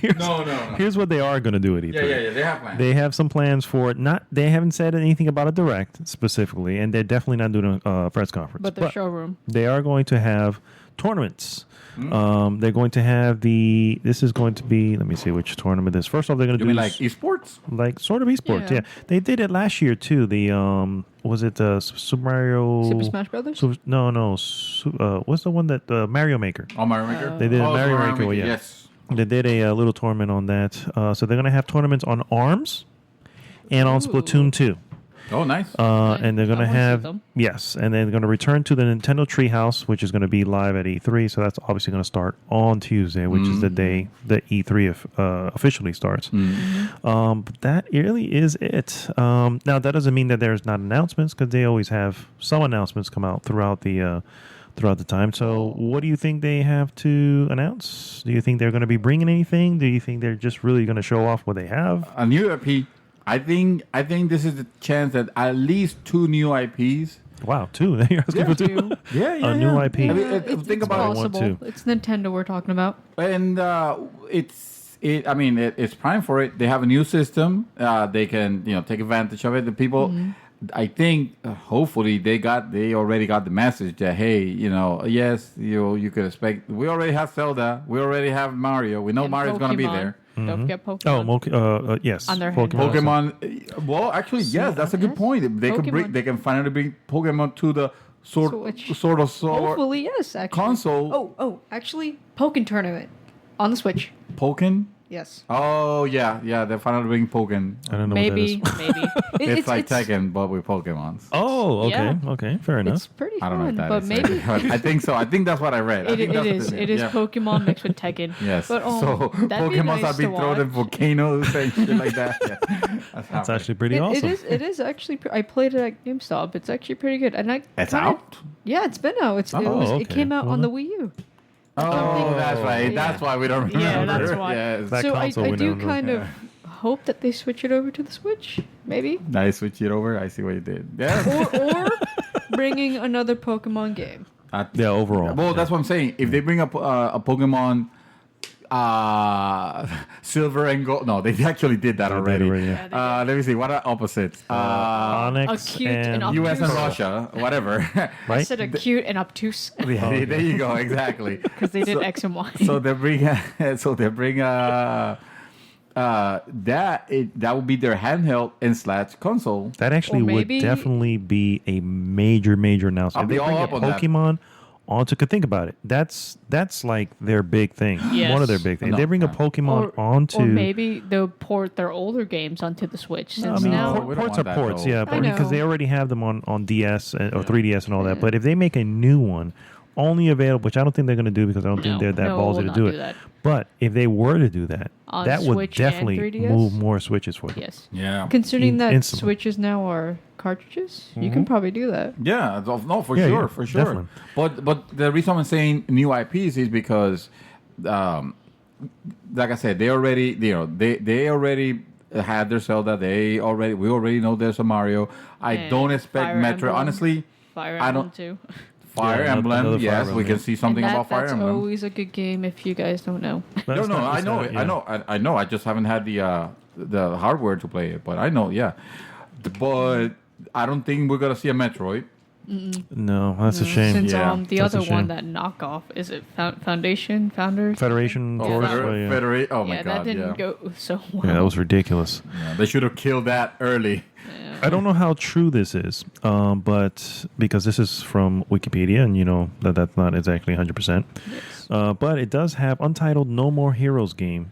here's, No. here's what they are going to do at E3. Yeah. They have plans. They have some plans for it. They haven't said anything about a direct specifically, and they're definitely not doing a press conference. but the showroom. They are going to have tournaments. They're going to have this is going to be, let me see which tournament this. First off, they're going to You do mean like esports? like sort of esports. Yeah. Yeah. They did it last year too. The was it Super Mario? Super Smash Brothers? What's the one that Mario Maker? Oh, Mario Maker? They did a Mario Super Maker, yeah. Yes. They did a little tournament on that. So they're going to have tournaments on ARMS and on Ooh. Splatoon 2. Oh, nice. And they're going to I wanna see have, them. yes, and they're going to return to the Nintendo Treehouse, which is going to be live at E3. So that's obviously going to start on Tuesday, which is the day that E3 officially starts. But that really is it. Now, that doesn't mean that there's not announcements, because they always have some announcements come out throughout the time. So what do you think they have to announce? Do you think they're going to be bringing anything? Do you think they're just really going to show off what they have? A new IP. I think this is the chance that at least 2 new IPs. Wow, 2. You're asking for 2? Yeah, A new IP. I mean, It's think about it. possible. too. It's Nintendo we're talking about. And it's prime for it. They have a new system. They can take advantage of it. The people, I think, hopefully they already got the message that hey, yes, you could expect. We already have Zelda. We already have Mario. We know And Mario's gonna be Pokemon. there. Don't forget Pokemon. Yes. On their Pokemon. Well, actually, yes, that's a good yes. point. They can Pokemon. they can finally bring Pokemon to the Switch. sort of Hopefully, yes, actually. console. Oh, actually, Pokken Tournament on the Switch. Pokken. Yes. Oh yeah. They're finally bringing Pokken. I don't know Maybe, what that is. maybe. It's like Tekken, but with Pokemons. Oh, okay. Yeah. Okay, fair enough. It's pretty I don't know fun, what that but is. maybe But I think so. I think that's what I read. I it think that's is. what It is yeah. Pokemon mixed with Tekken. Yes. But so that'd be Pokemons nice are being to thrown in watch. volcanoes and shit like that. Yeah. That's actually pretty awesome. It is actually. I played it at GameStop. It's actually pretty good. And It's kinda- out. Yeah, it's been out. It okay. came out on Well, the Wii U. Oh, that's right. Yeah. That's why we don't remember. Yeah, that's why. Yes. That So I console we do don't know. kind of hope that they switch it over to the Switch, maybe, I switch it over. I see what you did. Yeah. or bringing another Pokemon game. Yeah, overall. Well, that's what I'm saying. If they bring up a Pokemon Silver and Gold. No, they actually did that already. yeah. Let me see. What are opposites? Onyx a cute and and US and obtuse. Russia, Russia, whatever. I right? said a cute and obtuse Yeah, there you go. Exactly. because they did X and Y. So they bring. That would be their handheld and / console. That actually Or would maybe- definitely be a major announcement. I'll If be they all bring up a on that. Pokemon onto, could think about it. That's like their big thing. Yes. One of their big things. No. They bring a Pokemon onto. or maybe they'll port their older games onto the Switch. I Since mean, now, we don't ports want are that, ports, though. yeah, I but because they know. already have them on DS or 3DS and all that. But if they make a new one, only available, which I don't think they're going to do because I don't think No, they're that no, ballsy we'll to not do do it. that. But if they were to do that, On that would Switch and definitely 3DS? move more Switches for them. yes. Yeah. Considering that Instantly. Switches now are cartridges, you can probably do that. Yeah, no, for Yeah, sure, yeah, for sure. definitely. But the reason I'm saying new IPs is because, like I said, they already they already had their Zelda. We already know there's a Mario. I And don't expect Fire Metro. Emblem. Honestly, Fire I Emblem don't- too. Fire Yeah, Emblem. another Fire Yes, we Emblem. can see something And about Fire that's Emblem. always a good game if you guys don't know. But No, it's no, not- I it's know not- it. yeah. I know. I just haven't had the hardware to play it, but I know. Yeah, but I don't think we're gonna see a Metroid. No, that's a shame. Since Yeah, the that's a other one, shame. that knockoff, is it Founders? Federation Oh, Force. that- well, yeah. Federate. Oh my Yeah, god. that didn't Yeah. go so well. Yeah, that was ridiculous. Yeah, they should have killed that early. I don't know how true this is, but because this is from Wikipedia, and you know that's not exactly 100%. Yes. But it does have Untitled No More Heroes game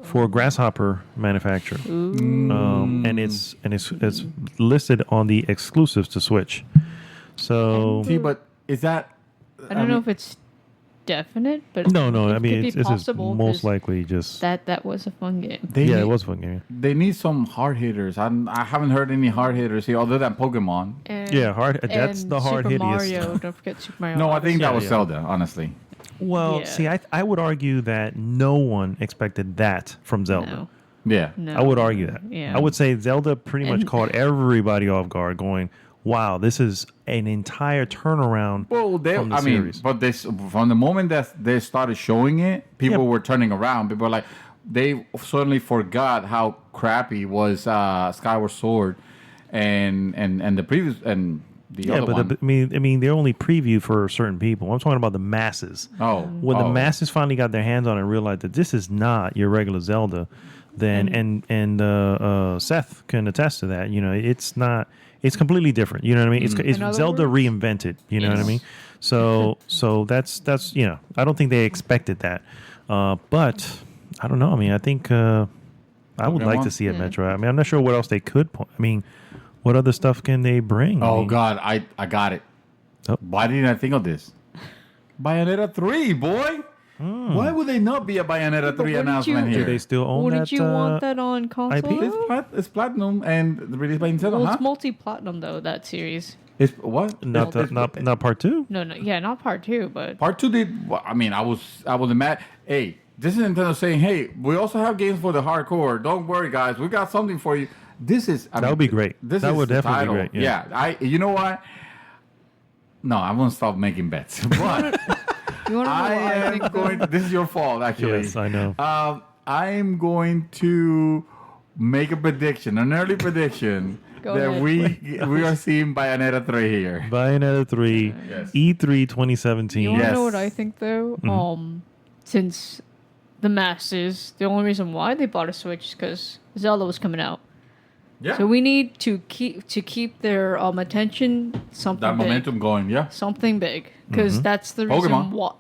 for Grasshopper manufacturer, and it's listed on the exclusives to Switch. So See, but is that? I don't know if it's definite, but No, it I mean, could be this is possible most 'cause likely just. that was a fun game. Yeah, it was a fun game. They need some hard hitters. I haven't heard any hard hitters here other than Pokemon. And, Yeah, that's and the hard Super hittiest. Mario. Don't forget Super Mario. No, I think that was yeah. Zelda, honestly. Well, Yeah. see, I would argue that no one expected that from Zelda. No, Yeah. no. I would argue that. Yeah. I would say Zelda pretty much And- caught everybody off guard, going, "Wow, this is an entire turnaround." Well, from the I mean, series. but this from the moment that they started showing it, people Yep. were turning around. People were like, they suddenly forgot how crappy was Skyward Sword, and the previous and the Yeah, other but one. I mean, they're only preview for certain people. I'm talking about the masses. When the masses finally got their hands on it and realized that this is not your regular Zelda, then and Seth can attest to that. You know, it's not. It's completely different. You know what I mean? It's In other Zelda words? reinvented. You know what I Yes. mean? So that's you know, I don't think they expected that. But I don't know. I mean, I think I would like to see a Metro. I mean, I'm not sure what else they could. I mean, what other stuff can they bring? I Oh mean, God, I got it. Oh. Why didn't I think of this? Bayonetta 3, boy. Why would they not be a Bayonetta But 3 wouldn't announcement you- do here? they still own Wouldn't that? you want that on console? IP? though? It's platinum and released by Nintendo, Well, huh? it's multi-platinum though. That series. It's what? Not part two. No, yeah, not part 2, but Part 2 did. Well, I mean, I was mad. Hey, this is Nintendo saying, hey, we also have games for the hardcore. Don't worry, guys. We got something for you. This is. That would be great. This That is would the definitely be title. great, yeah. You know what? No, I won't stop making bets. But you want to know I what I am think? going. This is your fault, actually. Yes, I know. I'm going to make a prediction, an early prediction Go that ahead. we are seeing Bayonetta 3 here. Bayonetta 3, Yes. E3 2017. You want to Yes. know what I think though? Since the masses, the only reason why they bought a Switch is because Zelda was coming out. Yeah. So we need to keep their attention something That big. momentum going, yeah. Something big, because that's the reason Pokemon. why.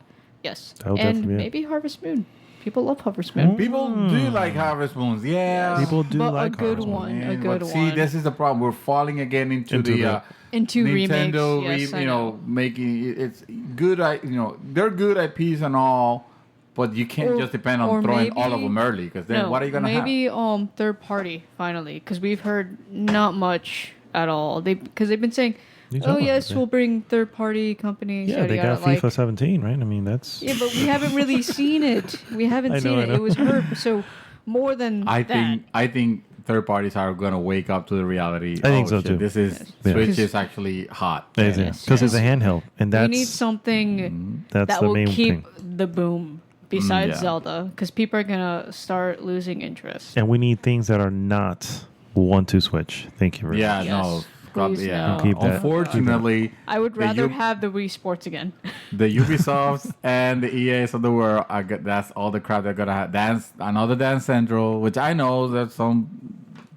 Yes, That'll and definitely be it. maybe Harvest Moon. People love Harvest Moon. People do like Harvest Moons, yeah. People do But like a good Harvest Moon. one, a Man, good but one. see, this is the problem. We're falling again into Into the the- Into Nintendo, remakes, yes, I you know, know. making it's good. You know, they're good IPs and all, but you can't Or- just depend or on throwing all of maybe- them early because then No, what are you gonna have? maybe third party finally, because we've heard not much at all. Because they've been saying, These oh are- yes, we'll bring third party companies. Yeah, yada, they got yada, like- FIFA 17, right? I mean, that's Yeah, but we haven't really seen it. We haven't I seen know, I it. know. It was heard. So more than I that. think third parties are gonna wake up to the reality. I think oh, so, shit, too. This is Yeah. Switch is actually hot. because Yes. it's a handheld, and we that's need something that's that the will main keep thing. the boom besides yeah. Zelda, because people are gonna start losing interest. And we need things that are not 1-2 switch. Thank you very Yeah, much. Yes. no. God, Please, yeah. no. Keep that. Unfortunately, I would the rather U- have the Wii Sports again. the Ubisofts and the EAs of the world, that's all the crap they're gonna have. Another Dance Central, which I know there's some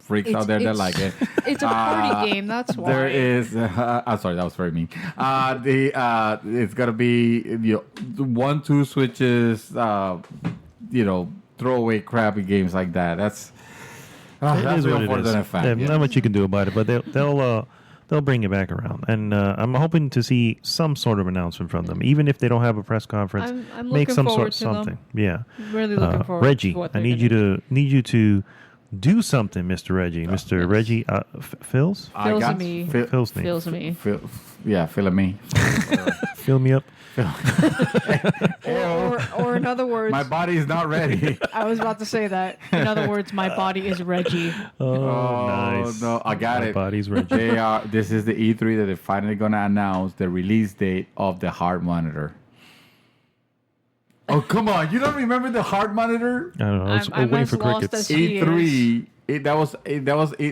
freaks out there that like it. It's a party game. That's why. There is. I'm sorry, that was very mean. It's gonna be 1-2 switches. Throwaway crappy games like that. That's It is the what it is. unfortunate fact. Yeah, yeah. Not much you can do about it, but they'll bring it back around, and I'm hoping to see some sort of announcement from them, even if they don't have a press conference. I'm make looking some forward sort to them. something. Yeah, Really looking forward Reggie, to what I they're need you to do something, Mr. Reggie, Mr. yes. Reggie Phils. I Feels got me. Phil's me. Feels me. Feeling me. Fill me up. Or in other words, My body is not ready. I was about to say that. In other words, my body is Reggie. Oh, nice. no, I got My it. body's Reggie. This is the E3 that they're finally gonna announce the release date of the heart monitor. Oh come on! You don't remember the heart monitor? I don't know. I'm waiting as for lost crickets. as he E3.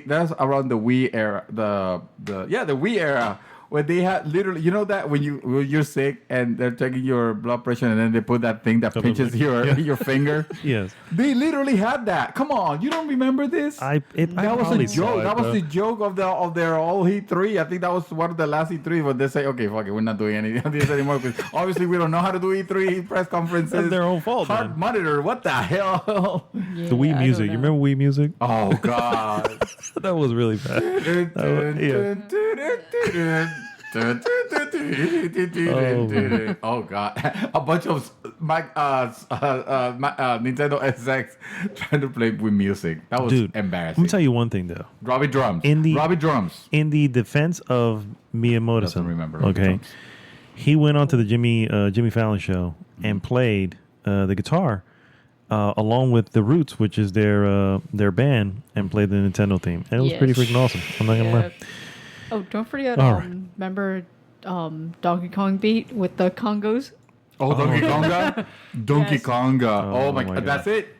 That's around the Wii era. The Wii era. Where they had literally, you know that when you're sick and they're checking your blood pressure and then they put that thing that pinches your finger. Yes. They literally had that. Come on, you don't remember this? I That was a probably saw joke. it, That was though. the joke of their all E3. I think that was one of the last E3 where they say, okay, fuck it, we're not doing any of this anymore because obviously we don't know how to do E3 press conferences. That's their own fault, Heart man. monitor. What the hell? The Wii music. You remember Wii music? Oh God. That was really bad. Oh god, a bunch of Nintendo SX trying to play with music. That was embarrassing. Let me tell you one thing though. Robbie drums. In the defense of Miyamoto, Doesn't remember Robbie okay, drums. he went on to the Jimmy Fallon show and played the guitar along with the Roots, which is their band, and played the Nintendo theme, and it was pretty freaking awesome. I'm not gonna lie. Oh, don't forget. All right. Remember Donkey Kong beat with the congos? Oh, Donkey Konga? Donkey Yes. Konga. Oh Oh, my my god. God. That's it.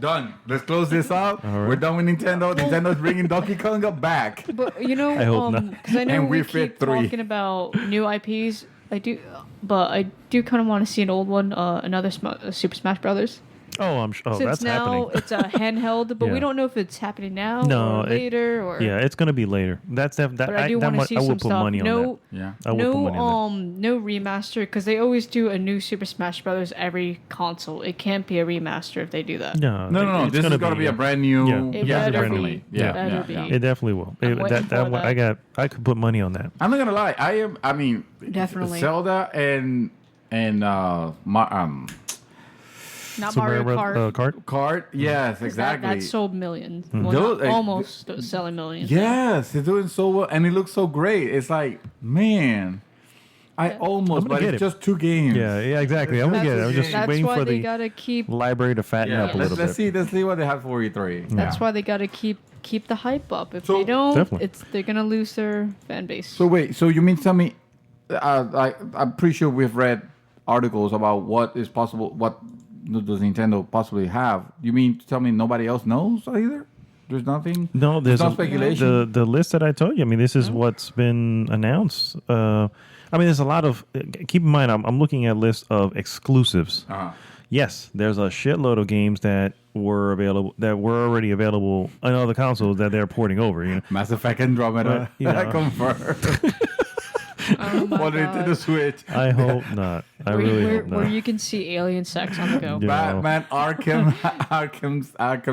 Done. Let's close this up. All right. We're done with Nintendo. Nintendo's bringing Donkey Konga back. But you know, I hope not. because I know And we we fit keep 3. talking about new IPs. I do kind of want to see an old one, another Super Smash Brothers. Oh, I'm sure. Oh, Since that's now happening. it's a handheld, but Yeah. we don't know if it's happening now No, or later or. Yeah, it's gonna be later. That's that. But I do that want to much, see I some would put stuff. money on No, Yeah. that. I would put money on no remaster because they always do a new Super Smash Brothers every console. It can't be a remaster if they do that. that. No, No. it's This is going to be a brand new. Yeah. It Yeah, better definitely. be. Yeah. It better be. It definitely will. I'm waiting for that. I could put money on that. I'm not going to lie. I mean, Definitely. Zelda and Not Super Mario Kart. Kart. Kart. Yes, 'Cause exactly. That sold millions. Hmm. Well, Those- not almost selling millions. Yes, it's doing so well, and it looks so great. It's like, man, I almost, I'm gonna but get it's it. just 2 games. Yeah, exactly. I'm gonna get it. I'm just That's waiting why for they the gotta keep. library to fatten Yeah, up a little let's bit. see what they have for E3. That's Yeah. why they gotta keep the hype up. If So- they don't, Definitely. they're gonna lose their fan base. So wait, so you mean tell me? I'm pretty sure we've read articles about what is possible. What does Nintendo possibly have? You mean to tell me nobody else knows either? There's nothing. No, there's no a- speculation. The list that I told you. I mean, this is what's been announced. I mean, there's a lot of. Keep in mind, I'm looking at a list of exclusives. Uh-huh. Yes, there's a shitload of games that were already available on other consoles that they're porting over. You know, Mass Effect Andromeda. But, you know. Confirmed. Oh my For God. Nintendo Switch. I hope not. I really hope where not. you can see alien sex on the go. Yeah. Batman Arkham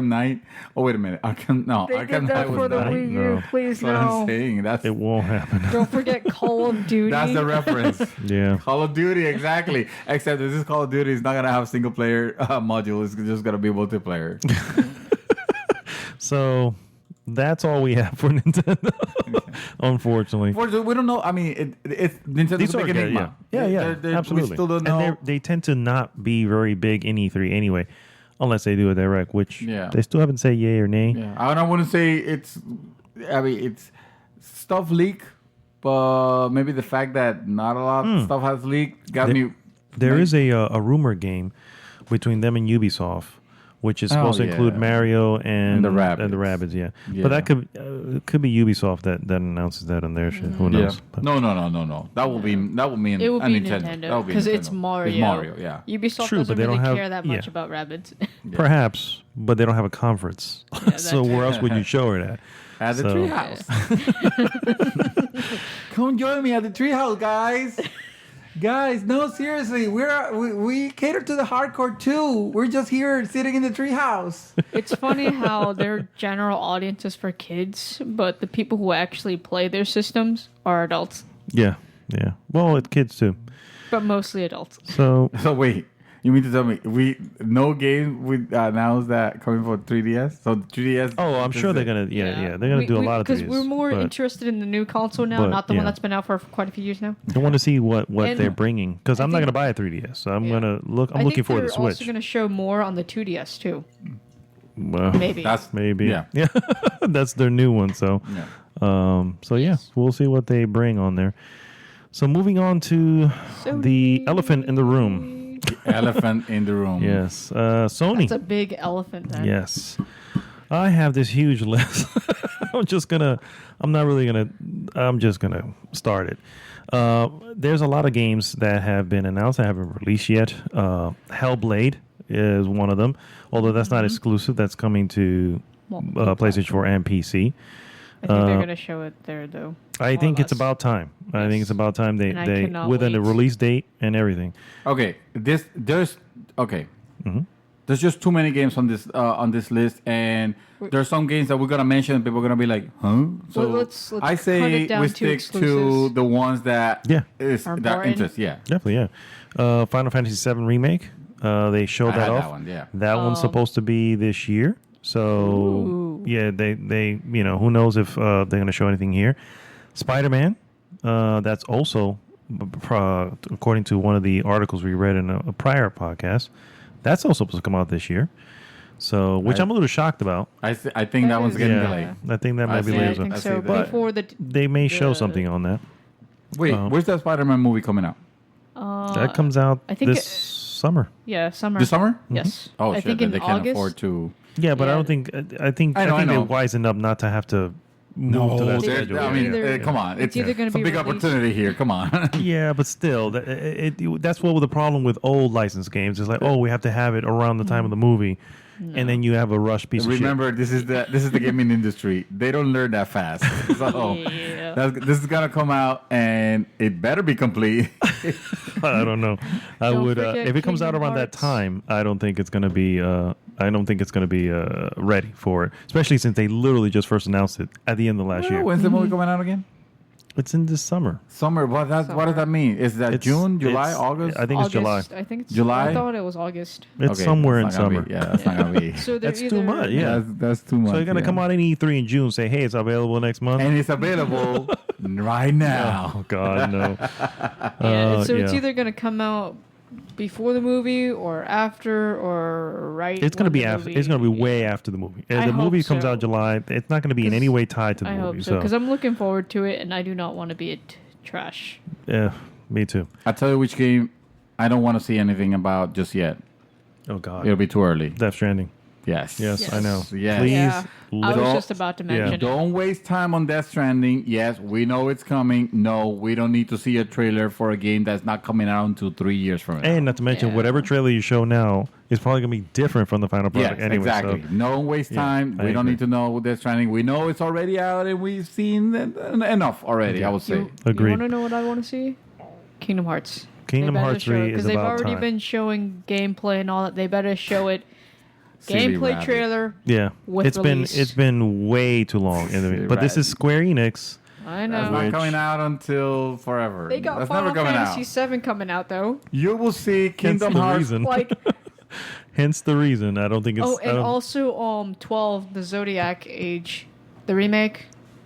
Knight. Oh wait a minute, Arkham They Arkham did that Knight for was the not. Wii U. No. Please That's what I'm no. saying. It won't happen. Don't forget Call of Duty. That's the reference. Yeah. Call of Duty, exactly. Except this is Call of Duty is not gonna have single player module. It's just gonna be multiplayer. So that's all we have for Nintendo. Unfortunately. Unfortunately, we don't know. I mean, it's Nintendo's These are big good, enigma. yeah, They're- absolutely. We still don't and know. they tend to not be very big in E3 anyway, unless they do a direct, which Yeah. they still haven't said yay or nay. Yeah, I don't want to say it's. I mean, it's stuff leak, but maybe the fact that not a lot of stuff has leaked got me. There is a rumor game between them and Ubisoft, which is supposed to include yeah. Mario and the Rabbids. Rabbids, yeah. Yeah. But that could be Ubisoft that announces that on their shit. Who Yeah. knows? But No. That will be It will a be Nintendo. That Nintendo will be because it's Nintendo. Mario. It's Mario, yeah. Ubisoft True, doesn't but they don't really have- care that much yeah. about rabbits. perhaps, but they don't have a conference. that So too. where else would you show it at? At the So- treehouse. Come join me at the treehouse, guys. Guys, no, seriously, we cater to the hardcore too. We're just here sitting in the treehouse. It's funny how their general audience is for kids, but the people who actually play their systems are adults, Yeah, yeah. Well, it's kids too. but mostly adults. So So wait, you mean to tell me no game we announced that coming for 3DS? So 3DS. I'm sure they're gonna. Yeah. They're gonna do a lot of because these. we're more but interested in the new console now, but, not the one yeah. that's been out for quite a few years now. I want to see what And they're bringing because I I'm not think- gonna buy a 3DS. So I'm Yeah. gonna look. I'm I looking think forward they're to Switch. also going to show more on the 2DS too. Well, Maybe. That's maybe. Yeah. Yeah. That's their new one. So, Yeah. so yeah, we'll see what they bring on there. So moving on to the elephant in the room. Elephant in the room. Yes, Sony. It's a big elephant. Then. Yes. I have this huge list. I'm just gonna start it. There's a lot of games that have been announced that haven't released yet. Hellblade is one of them, although that's not exclusive. That's coming to PlayStation 4 and PC. I think they're going to show it there though. I More think or it's less. about time. I think it's about time And I they cannot within the wait. release date and everything. Okay. There's okay. Mm-hmm. There's just too many games on this list, and there's some games that we're gonna mention, and people are gonna be like, "Huh?" So let's I cut say it down we to stick to exclusives. the ones that Yeah. Are that important. interest. Yeah, Definitely, yeah. Final Fantasy VII Remake. They showed I that had off. that one, yeah. That one's supposed to be this year. So Ooh. yeah, they who knows if they're going to show anything here. Spider-Man. That's also, according to one of the articles we read in a prior podcast, that's also supposed to come out this year. So, which I'm a little shocked about. I think that one's getting Yeah, delayed. I think that might be see Yeah, I later. it. think I so. see that. Before the They may show the- something on that. Wait, where's that Spider-Man movie coming out? That comes out I think this summer. summer. This summer? Yes. Oh I shit! think Then in they can't August. afford to. Yeah, but I Yeah. don't think. I think I know. they wisened up not to have to move to that they're- schedule. I mean, Either- come on, it's either gonna it's a be big released- opportunity here. Come on. Yeah, but still, that's what the problem with old licensed games is. Like, oh, we have to have it around the time of the movie, and then you have a rush piece of shit. Remember, this is the gaming industry. They don't learn that fast. So Yeah. this is gonna come out, and it better be complete. I don't know. I Don't would forget if it comes out Kingdom around that Hearts. time. I don't think it's gonna be. I don't think it's gonna be ready for it, especially since they literally just first announced it at the end of last year. When's the movie coming out again? It's in this summer. Summer. What does that mean? Is that It's- June, July, it's- August? I think it's July. I think it's July? I thought it was August. It's Okay, somewhere in that's not gonna summer. be- yeah, that's not gonna be. So they're That's either, too much. Yeah. That's too much. So they're gonna yeah. come out in E3 in June. Say, hey, it's available next month. and it's available right now. Oh God, no. Yeah, so it's yeah. either gonna come out before the movie or after or right. It's gonna when be the after. movie- It's gonna be way after the movie. I The movie hope comes so. out July. It's not gonna be in any way tied to the I movie. hope so because I'm looking forward to it, and I do not want to be trash. Yeah, me too. I tell you which game I don't want to see anything about just yet. Oh God, It'll be too early. Death Stranding. Yes. Yes, I know. Yes. Please, Yeah, I was little- just about to yeah. mention it. Don't waste time on Death Stranding. Yes, we know it's coming. No, we don't need to see a trailer for a game that's not coming out until 3 years from now. And not to mention, Yeah. whatever trailer you show now is probably gonna be different from the final yes, product. Anyway, exactly. So, No waste time. I We don't agree. need to know Death Stranding. We know it's already out and we've seen enough already, I would say. You Agreed. want to know what I want to see? Kingdom Hearts. Kingdom Hearts 3 is because they've about already time. been showing gameplay and all that. They better show it. Silly Gameplay rabbit. trailer. Yeah, with it's release. been way too long. But this is Square Enix. I That's know. not Which- coming out until forever. They got That's Final never coming Fantasy out. VII coming out though. You will see Hence Kingdom the Hearts. reason. Like Hence the reason. I don't think it's. oh, I and don't- also 12, the Zodiac Age, the remake.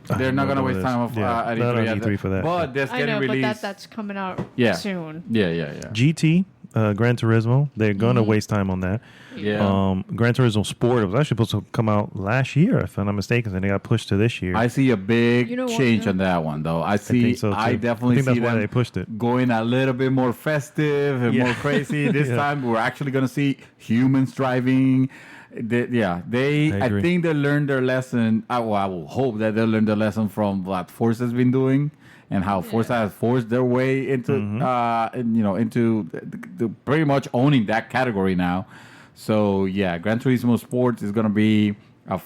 I They're don't not know going to what waste it is. time of at not on E3, E3 for that. But that's I getting know, released. but that's coming out Yeah. soon. Yeah. GT, Gran Turismo. They're gonna Mm-hmm. waste time on that. Yeah. Gran Turismo Sport. It was actually supposed to come out last year, if I'm not mistaken, and they got pushed to this year. I see a big You know what, change though? on that one, though. I think so, too. I definitely I think that's see why them they pushed it. going a little bit more festive and Yeah. more crazy. This Yeah. time, we're actually going to see humans driving. I agree. think they learned their lesson. I will hope that they learned their lesson from what Forza has been doing and how Forza has forced their way into, into the pretty much owning that category now. So yeah, Gran Turismo Sports is gonna be a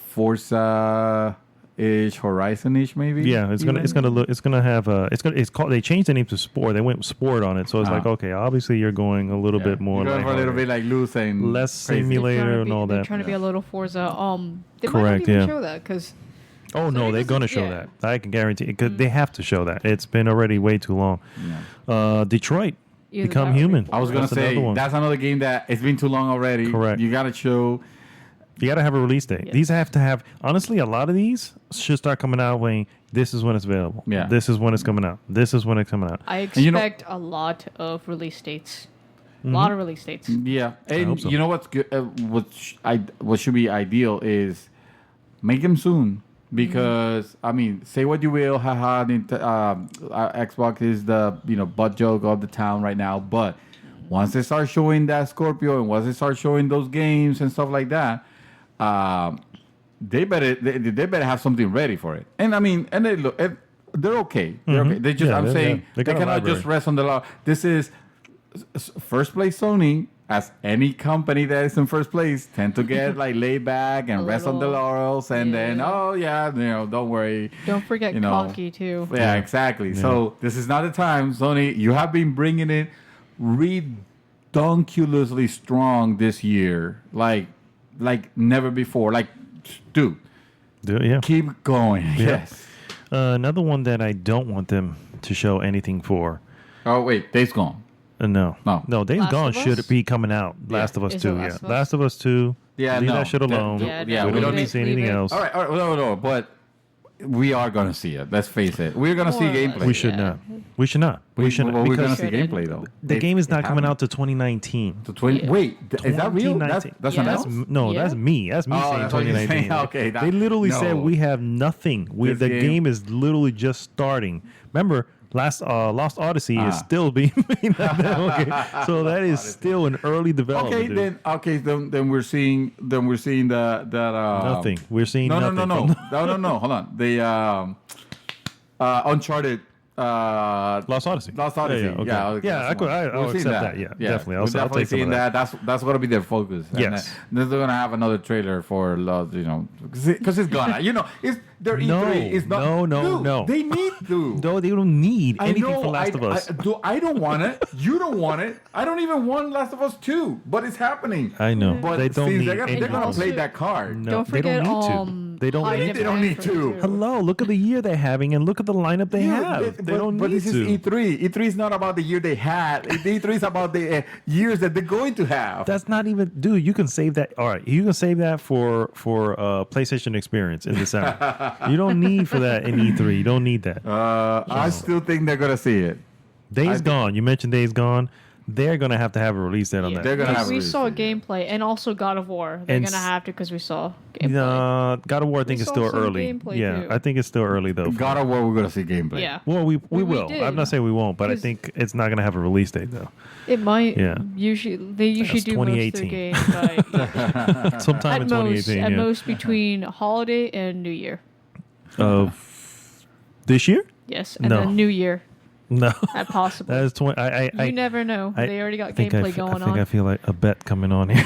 Forza-ish, Horizon-ish, maybe. Yeah, it's gonna have it's called. They changed the name to Sport. They went Sport on it, so it's like, okay, obviously you're going a little bit more You're going like for a little bit like loose and less crazy. simulator and all They're that. trying to be a little Forza. They might Correct, not even yeah. show that because Oh no, they're gonna show yeah. that. I can guarantee it, 'cause they have to show that. It's been already way too long. Detroit, Either Become that or Human. before. I was gonna That's another say one. that's another game that it's been too long already. Correct. You gotta show. You got to have a release date. Yes. These have to have. Honestly, a lot of these should start coming out when this is when it's available. Yeah. This is when it's coming out. This is when it's coming out. I you know- expect a lot of release dates. A lot of release dates. Yeah, and hope so. you know what's good? What should be ideal is make them soon. Because I mean, say what you will, haha. Xbox is the butt joke of the town right now. But once they start showing that Scorpio and once they start showing those games and stuff like that, they better have something ready for it. And I mean, and they look, they're okay. They're okay. They just Yeah, I'm saying they they got a cannot library. just rest on the law. This is first place Sony. As any company that is in first place tend to get like laid back and A rest on the little- laurels, and then don't worry. Don't forget you know. cocky too. Yeah, exactly. So this is not the time, Sony. You have been bringing in redonkulously strong this year, like never before. Like, dude, Yeah. keep going. Yes. Another one that I don't want them to show anything for. Oh wait, Days Gone. No. Days Last Gone of Us? should be coming out. Last of Us Is 2. it Yeah. Last of Us? Last of Us 2. Yeah, Leave no. that shit alone. Yeah, we don't need need to see anything leave it. else. All right, no, but we are gonna see it. Let's face it. We're gonna see More or less. gameplay. We should Yeah. not. We should not. We should not. Well, we're gonna Because see Shouldn't. gameplay though. the game is not coming out to 2019. To 20. Yeah. Wait, is that real? 2019. That's Yeah. announced? No, Yeah. that's me. That's me Oh, saying that's what you're 2019. saying. Okay, they literally no. said we have nothing. This The game- game is literally just starting. Remember, Lost Odyssey is still being made. Okay, so that is still an early development. Okay, dude. then we're seeing that Nothing. We're seeing no, nothing. no. from No. Hold on. The Uncharted. Lost Odyssey. Lost Odyssey. Yeah, okay. okay, Yeah, that's the one. I'll We're seeing accept that. Yeah, definitely. We're I'll definitely take some seeing of that. That's gonna be their focus. And, Yes. they're gonna have another trailer for because it's gonna. It's their E3. It's not. No. Dude, they need to. No, they don't need I anything know, from Last of Us. I don't want it. You don't want it. I don't even want Last of Us 2, but it's happening. I know. But They don't see, need they're anything gonna else. play that card. No, Don't they forget, don't need to. They don't High need They don't Demand need for to. it, too. Hello, look at the year they're having and look at the lineup they have. They don't but need this to. is E3. E3 is not about the year they had. E3 is about the years that they're going to have. That's not even, dude. You can save that. All right, you can save that for PlayStation Experience in December. You don't need for that in E3. You don't need that. I still think they're gonna see it. Days Gone. You mentioned Days Gone. They're gonna have to have a release date on that. They're gonna have We a saw release. gameplay and also God of War. They're And gonna s- have to because we saw gameplay. God of War, I think We is saw still some early. gameplay, Yeah, too. I think it's still early though. God of War, we're gonna see gameplay. Yeah, Well, we We will. did. I'm not saying we won't, but I 'Cause- think it's not gonna have a release date though. it might. Yeah. Usually they usually That's do most of their 2018. games by Sometime in at 2018. at yeah. most between holiday and New Year. Of this year? Yes, and No. then New Year No, at possible. that is 20. You never know. They already got think gameplay I going think on. I feel like a bet coming on here.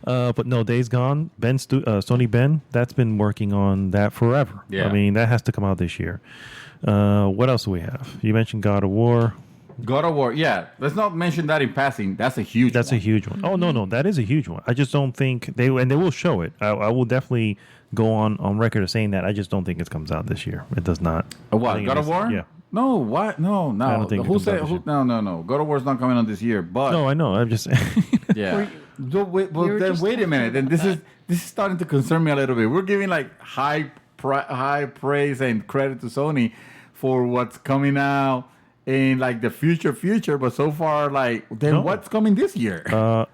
But no, Days Gone. Sony Ben, that's been working on that forever. Yeah. I mean, that has to come out this year. What else do we have? You mentioned God of War. God of War. Yeah, let's not mention that in passing. That's a huge. That's one. a huge one. Oh no, that is a huge one. I just don't think they will show it. I will definitely go on record as saying that. I just don't think it comes out this year. It does not. I What? think God it of is- War? Yeah. No. What? No. I don't think it Who comes out said? this year. No. God of War's not coming on this year. But No, I know. I'm just saying. yeah. we were Then just wait a talking minute. Then about this is starting to concern me a little bit. We're giving like high praise and credit to Sony for what's coming out in like the future. But so far, like then No. what's coming this year? Well,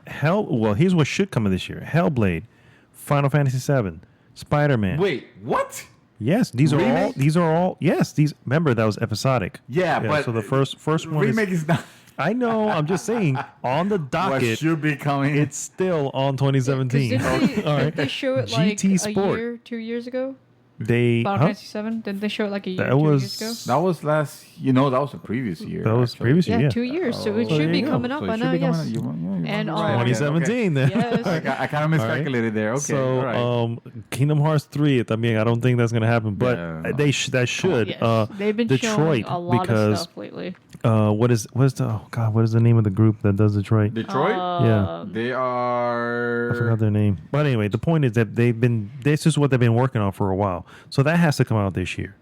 here's what should come in this year: Hellblade, Final Fantasy VII, Spider-Man. Wait, what? Yes, these are all. Remake? These are all. Yes, these. Remember that was episodic. Yeah, but so the first one. remake Is, is not I know. I'm just saying on the what docket. should be coming. It's still on 2017. Didn't All they, right. didn't they show it like GT a Sport. year, 2 years ago? They. Final Huh? Fantasy VII? Didn't they show it like a year, That 2 was- years ago? that was last. That was the previous year. That was actually. previous year. Yeah, Yeah. 2 years. So it So there should be you go. coming up So it by should now. be coming Yes. out. You're And right. on- 2017 then. Yes. I kind of miscalculated there. Okay. So, all right. Kingdom Hearts 3, I mean, I don't think that's going to happen, but Yeah. that should. Yes. They've been Detroit, showing a lot because of stuff lately. what is the name of the group that does Detroit? Detroit. Yeah. They are. I forgot their name. But anyway, the point is that this is what they've been working on for a while. So that has to come out this year.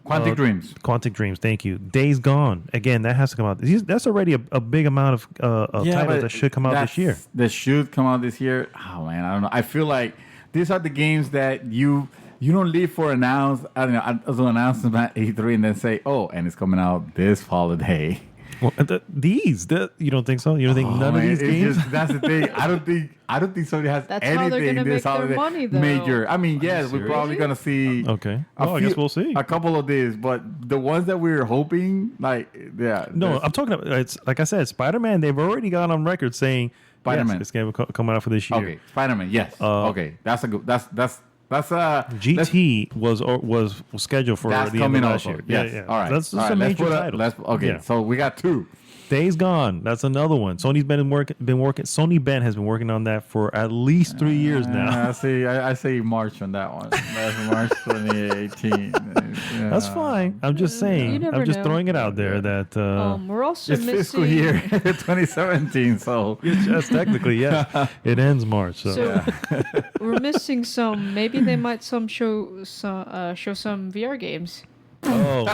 Quantic Dreams. Quantic Dreams, thank you. Days Gone, again, that has to come out. That's already a big amount of titles that should come out this year. That should come out this year. Oh man, I don't know. I feel like these are the games that you don't leave for as an announcement at E3 and then say, oh, and it's coming out this holiday. Well, you don't think so? You don't think none of Man, these it's games? just- that's the thing. I don't think Sony has That's how they're anything gonna this make their holiday money, though. major. I mean, yes, we're probably gonna see. Okay. a Well, I guess we'll see. a couple of these, but the ones that we were hoping, like, yeah, No, that's- I'm talking about. It's like I said, Spider-Man. They've already got on record saying Spider-Man. Yes, it's going to come out for this year. okay, Spider-Man, yes, okay, that's a good. That's GT was scheduled for That's the end coming of last also. year. Yes. Yeah. All right. That's All right. a Let's major put title. okay. Yeah. So we got two. Days Gone. That's another one. Sony's been working. Sony Ben has been working on that for at least 3 years now. I say March on that one. That's March 2018. Yeah. That's fine. I'm just You saying. never I'm just know. throwing it out there that We're also It's missing fiscal year 2017, so it's just technically, yeah, it ends March. So, we're missing some. Maybe they might show some VR games. oh,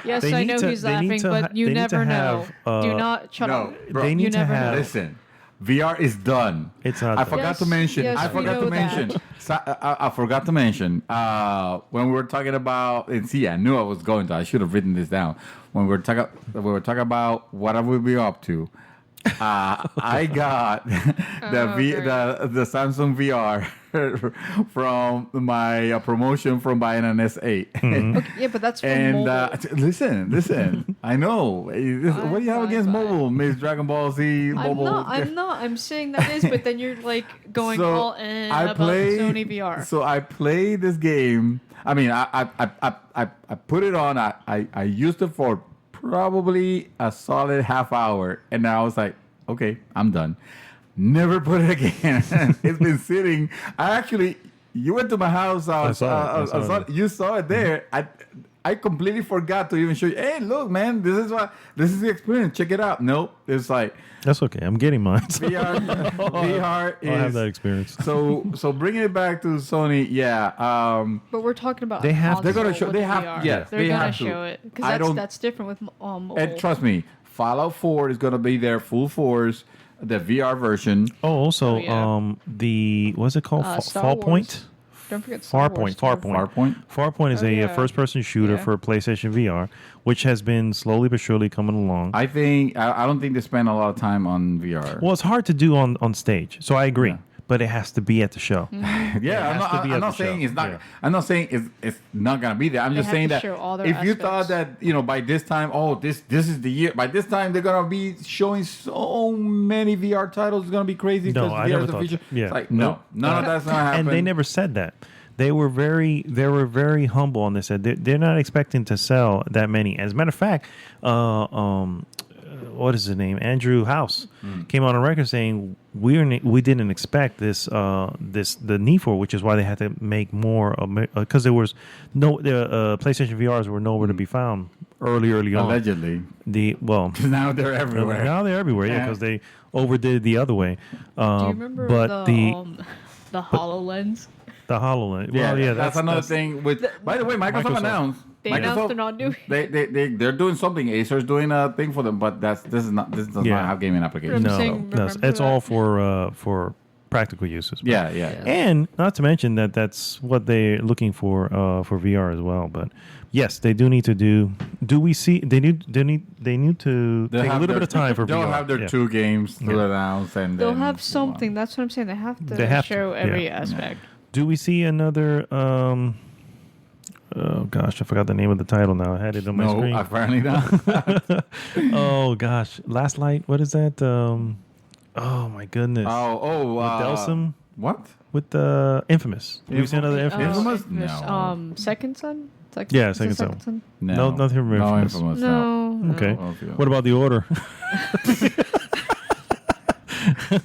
Yes, They I need know to- he's they need laughing, to but ha- you they need to never know. have, Do not shut no, up. bro. they You need to never have. know. Listen, VR is done. It's not I done. forgot to Yes, mention. yes, I we forgot know to mention. that. So, I forgot to mention when we were talking about. And see, I knew I was going to. I should have written this down. When we were talking about what I would be up to. I got the Samsung VR from my promotion from buying an S8. Okay, yeah, but that's for And mobile. listen. I know. What do you have against mobile, Miss Dragon Ball Z mobile? I'm not. I'm saying that is, but then you're like going all in about Sony VR. So I played this game. I mean, I put it on. I used it for probably a solid half hour, and I was like, okay, I'm done. Never put it again. It's been sitting. You went to my house. I saw it. You saw it there. I completely forgot to even show you. Hey, look, man, this is the experience. Check it out. Nope, it's like That's okay. I'm getting mine. So VR is. I'll have that experience. So bringing it back to Sony, yeah. But we're talking about They have- they're gonna console show. with They have. VR. Yes, they're they gonna have to. show it I because don't. that's different with mobile. And trust me, Fallout 4 is gonna be there full force. The VR version. Oh, also, Oh, yeah. the what's it called? Star Fall Wars. Point. Don't forget Star Wars, too. Farpoint. Farpoint is Oh, a yeah. first-person shooter Yeah. for PlayStation VR, which has been slowly but surely coming along. I don't think they spend a lot of time on VR. Well, it's hard to do on stage, so I agree. Yeah. But it has to be at the show. Yeah, has to be I'm at not the saying show. it's not. Yeah. I'm not saying it's not gonna be there. I'm They just have saying to that show all their if you thought aspects. that by this time, this is the year. By this time, they're gonna be showing so many VR titles. It's gonna be crazy No, because I VR never is the thought future. that. Yeah. It's like Nope. none of that's gonna happen. And they never said that. They were very humble on this. They're not expecting to sell that many. As a matter of fact, what is his name? Andrew House came on a record saying we didn't expect the need for it, which is why they had to make more because there was no PlayStation VRs were nowhere to be found early on. Allegedly, now they're everywhere. Now they're everywhere, yeah, Yeah. because they overdid it the other way. Do you remember but the HoloLens? the HoloLens. Yeah, Well, yeah, that's another thing. By the way, Microsoft announced. They announced they're not doing They're doing something. Acer's doing a thing for them, but this does not have gaming applications. No, saying, no, remember it's that? all for practical uses. But- Yeah. and not to mention that's what they're looking for VR as well. But yes, they do need to do. Do we see? They need to They'll take a have little their- bit of time for They'll VR. have their Yeah. 2 games to announce, and They'll then have move something. on. That's what I'm saying. They have to They have to, show every yeah. aspect. Do we see another? Oh gosh, I forgot the name of the title now. I had it on my No, screen. apparently not. Oh gosh, Last Light. What is that? Oh my goodness. With Delsum? What? With Infamous. Do we see another Infamous? No. Second Son? Yeah, Is it Second Son. No, No, nothing from Infamous. Infamous. No. Okay. No. What about The Order?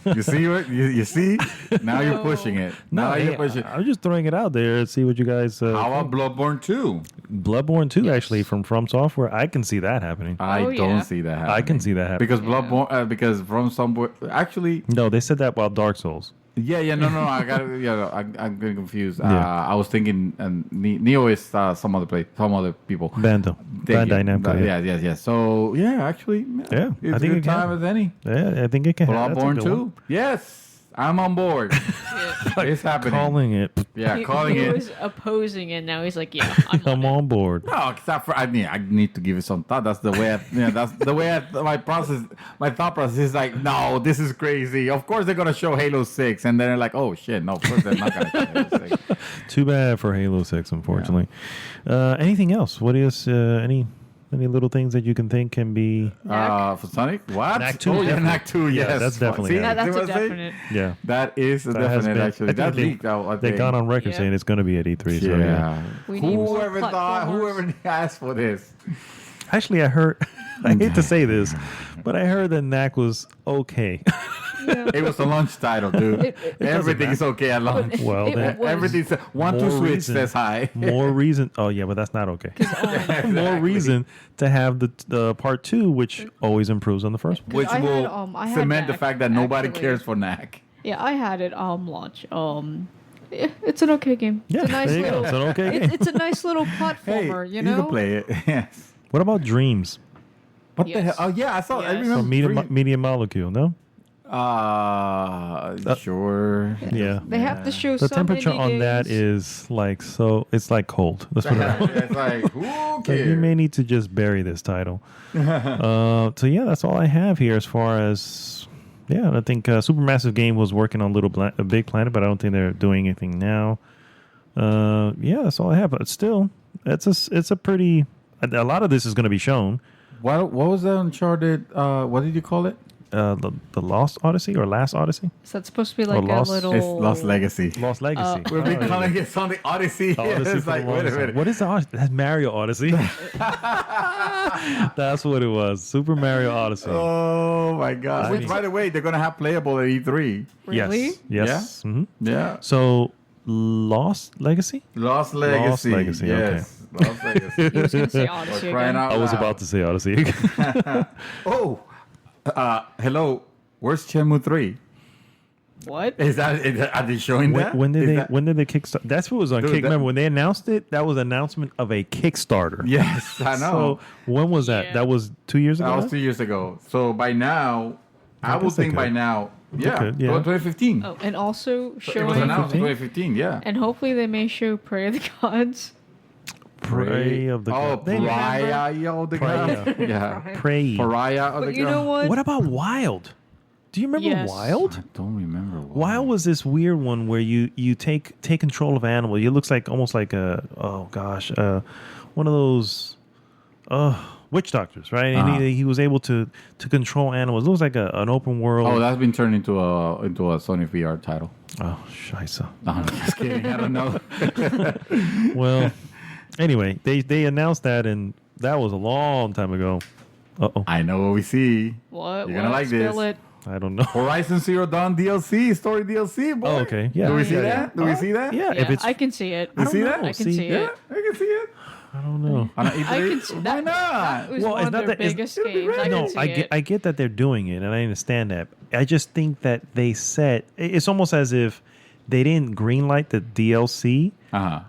You see what? You see? Now you're pushing it. Now hey, you're pushing. I'm just throwing it out there and see what you guys. How about Bloodborne 2? Bloodborne 2 actually from Software? I can see that happening. I Oh, don't yeah. see that happening. I can see that happening. Because Bloodborne, because from somewhere, actually, No, they said that about Dark Souls. no, I got it. Yeah, I'm getting confused. Yeah. I was thinking, Neo is some other people. Bandai Namco. Yeah. So actually, Yeah, it's I think a good it can time as any. Yeah, I think it can happen. That's a Bloodborne good 2. one. Yes, I'm on board. It's happening. Calling it. Yeah, He calling he it. was opposing it. Now he's like, yeah, I'm I'm on it. on board. No, except for I need to give it some thought. That's the way. That's the way my process. My thought process is like, no, this is crazy. Of course they're gonna show Halo 6, and then they're like, oh shit, no, of course they're not gonna show Halo 6. Too bad for Halo 6, unfortunately. Anything else? What is any little things that you can think can be? For Sonic, what? Knack 2, Oh yeah, definitely. Knack 2. Yeah, Yes, that's definitely See, happening. That's see a what I say? definite. Yeah. That is a That has definite. been- Actually, I that think leaked out. I They've think. gone on record Yeah. saying it's going to be at E3. So yeah. Yeah. We need more Whoever thought? platformers. Whoever asked for this? Actually, I heard I hate to say this, but I heard that Knack was okay. It was a launch title, dude. Everything is okay at launch. Well, then, Everything's one two more switch reason- says hi. more reason. Oh yeah, but that's not okay. More reason to have the part 2, which always improves on the first one. Which I had, will I had cement the Knack, fact that nobody actually. cares for Knack. Yeah, I had it launch. It's an okay game. Yeah, It's a nice there you go. little. It's an okay game. It's a nice little Hey, platformer. you know. can play it. Yes. What about Dreams What the Yes. hell? Oh yeah, I saw. I Yes. remember. from Media Molecule? No. Sure. Yeah. They have to show The some temperature indie on that games. is like it's like cold. Let's put it that way. It's like who So cares? you may need to just bury this title. So yeah, that's all I have here as far as I think Supermassive Game was working on a Big Planet, but I don't think they're doing anything now. That's all I have. But still, it's a pretty. A lot of this is going to be shown. What was that Uncharted? What did you call it? The Lost Odyssey or Last Odyssey? Is that supposed to be like Lost- a little? It's Lost Legacy. Lost Legacy. We've been Oh, calling it something Odyssey. Odyssey It's for like the wait a longest time. minute. What is the Odyssey? That's Mario Odyssey. That's what it was. Super Mario Odyssey. Oh my god! Which, by the way, they're gonna have playable at E3. Really? Yes. Yeah? Mhm. Yeah. So Lost Legacy? Lost Legacy. Legacy, Yes. Lost Legacy. He was going to say Odyssey Crying again. out I was loud. about to say Odyssey. Oh, hello. Where's Shenmue 3? What? Are they showing that? when did Is they that- when did they kickstart? That's what was on Dude, Kick. that- Remember when they announced it? That was an announcement of a Kickstarter. Yes, I know. So when was that? Yeah. That was 2 years ago. That was 2 years ago. So by now, I would guess they think by could. now, yeah, could, yeah. 2015. Oh, and also It was showing, announced in 2015, yeah. and hopefully they may show Prey of the Gods. Prey of the Oh, God. They- Pariah of the God. Yeah. Prey. Pariah of the But you God. know what? What about Wild? Do you remember Yes. Wild? I don't remember. Wild was this weird one where you take control of animals. It looks like almost like one of those witch doctors, right? Uh-huh. And he was able to control animals. It looks like an open world. Oh, that's been turned into a Sony VR title. Oh, scheisse. No, I'm just kidding. I don't know. Well, anyway, they announced that, and that was a long time ago. Uh-oh. I know what we see. What? You're gonna What? like Spill this. it. I don't know. Horizon Zero Dawn DLC, story DLC, boy. Oh, okay. Yeah. Do we see Yeah, that? Do we see that? Yeah, Yeah, if it's I can see it. You see that? I can see Yeah, it. I can see it. I don't know. On an E3? I can see Why that. not? That was Well, one it's of not their that- it's- biggest it'll be games. I ready. can No, see I get it. I get that they're doing it, and I understand that. I just think that they said it's almost as if they didn't greenlight the DLC Uh-huh.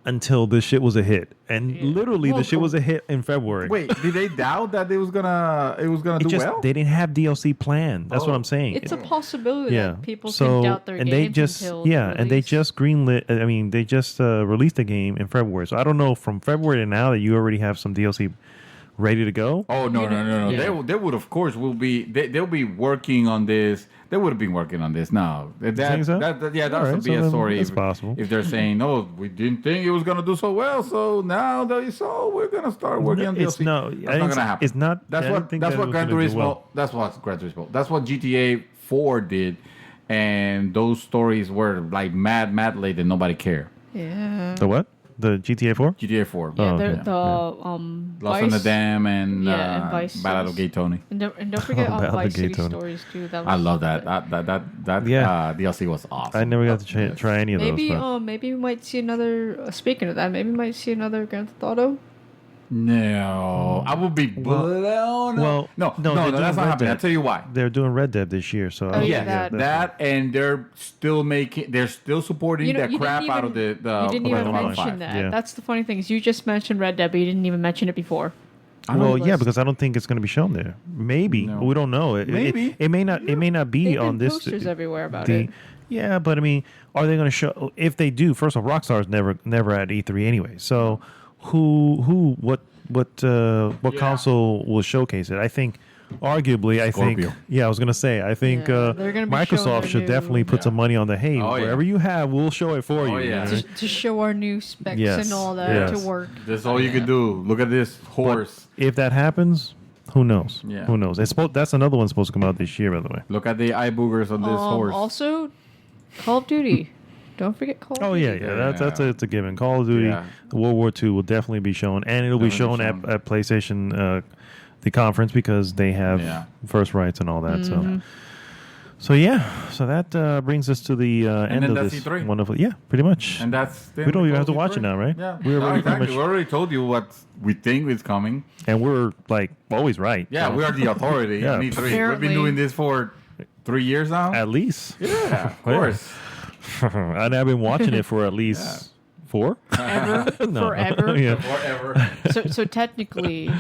until this shit was a hit, and literally Well, the shit was a hit in February. Wait, did they doubt that it was gonna it do just well? they didn't have DLC planned. That's what Oh. I'm saying. It's a possibility yeah. that people so can doubt their and games they just until and they release. just greenlit. I mean, they just released the game in February. So I don't know from February to now that you already have some DLC ready to go. Oh no. Yeah. They would of course will be they'll be working on this. They would have been working on this. No, that think so? that All that right, would be so a then story. it's if, possible. if they're saying no, we didn't think it was gonna do so well, so now we're gonna start working on It's DLC. no, That's not gonna happen. It's not. That's I what don't think that's that what it was Gran gonna do Turismo. well. That's what Gran Turismo. That's what GTA 4 did, and those stories were like mad late and nobody cared. Yeah. The what? The GTA 4? GTA 4. Yeah, Oh, they're- okay. the Lost in the Vice- Dam and Yeah, and Vice Battle of Cities. Gay Tony. And don't forget Battle of Vice City Gay Tony. Stories too. That I was love that. That Yeah. DLC was awesome. I never got to try any of those. Maybe but- maybe we might see another. Speaking of that, maybe we might see another Grand Theft Auto. No, I would be. Well, no, they're that's doing not Red happening. Dead. I'll tell you why. They're doing Red Dead this year, so Oh, yeah, Yeah, that. and they're still supporting You know, the you crap didn't out of the you didn't even Battle mention 5. that. Yeah. That's the funny thing is you just mentioned Red Dead, but you didn't even mention it before. Well, know. yeah, because I don't think it's going to be shown there. Maybe No. we don't know. Maybe. It may not. It may not be They've on been this. posters everywhere about the- it. Yeah, but I mean, are they going to show? If they do, first of all, Rockstar's never at E3 anyway. So what console will showcase it? I think. Arguably, I Scorpio. think. Yeah, I was gonna say. I think Yeah, they're gonna be showing Microsoft their should new- definitely put some money on the hey, Oh, yeah. wherever you have, we'll show it for you. yeah. you know? To show our new specs Yes, and all that yes. to work. That's all you can do. Look at this horse. If that happens, who knows? Yeah. Who knows? That's another one supposed to come out this year, by the way. Look at the eye boogers on this horse. Also, Call of Duty. Don't forget Call of Oh Duty. yeah. That's a given. Call of Duty, Yeah. World War II will definitely be shown, and it'll be shown Definitely at PlayStation the conference because they have first rights and all that. So that brings us to the end of this E3. wonderful. Yeah, pretty much. And that's we don't even have to watch it now, right? Yeah, we already told you what we think is coming, and we're like always right. Yeah, so. we are the authority. Yeah. E3. Apparently. We've been doing this for 3 years now. At least, Yeah, of course. and I've been watching it for at least 4. Ever? No. Forever? Yeah. Forever. So technically,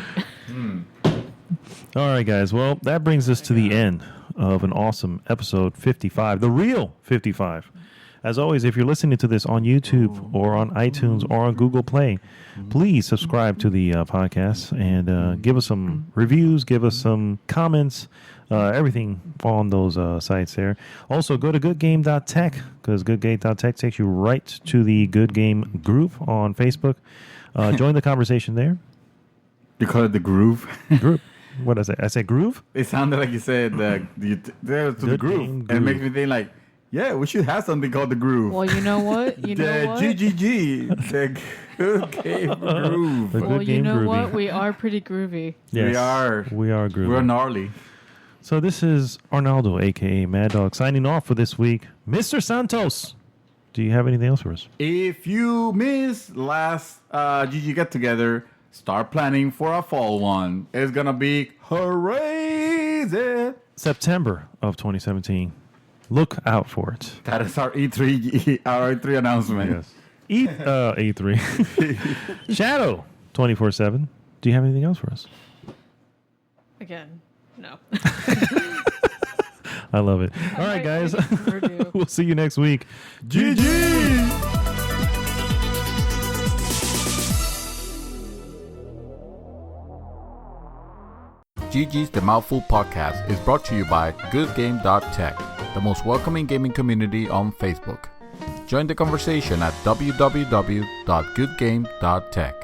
All right, guys. Well, that brings us to the end of an awesome episode 55, the real 55. As always, if you're listening to this on YouTube or on iTunes or on Google Play, please subscribe to the podcast and give us some reviews, give us some comments, everything on those sites there. Also, go to goodgame.tech because goodgame.tech takes you right to the Good Game group on Facebook. Join the conversation there. You call it the groove? Group. What did I say? I said groove? It sounded like you said the Good groove. Game And it groove. makes me think like, yeah, we should have something called the groove. well, you know what? You know The what? GGG, the Good Game Groove. The Well, Good you Game know groovy. what? We are pretty groovy. Yes, We are. We are groovy. We're gnarly. So this is Arnaldo, a.k.a. Mad Dog, signing off for this week. Mr. Santos, do you have anything else for us? If you missed last GG get together, start planning for a fall one. It's gonna be crazy. September of 2017. Look out for it. That is our E3 announcement. A3. Shadow 24/7. Do you have anything else for us? Again, no. I love it. All right, guys. Never do. We'll see you next week. GG. GG's The Mouthful podcast is brought to you by goodgame.tech, the most welcoming gaming community on Facebook. Join the conversation at www.goodgame.tech.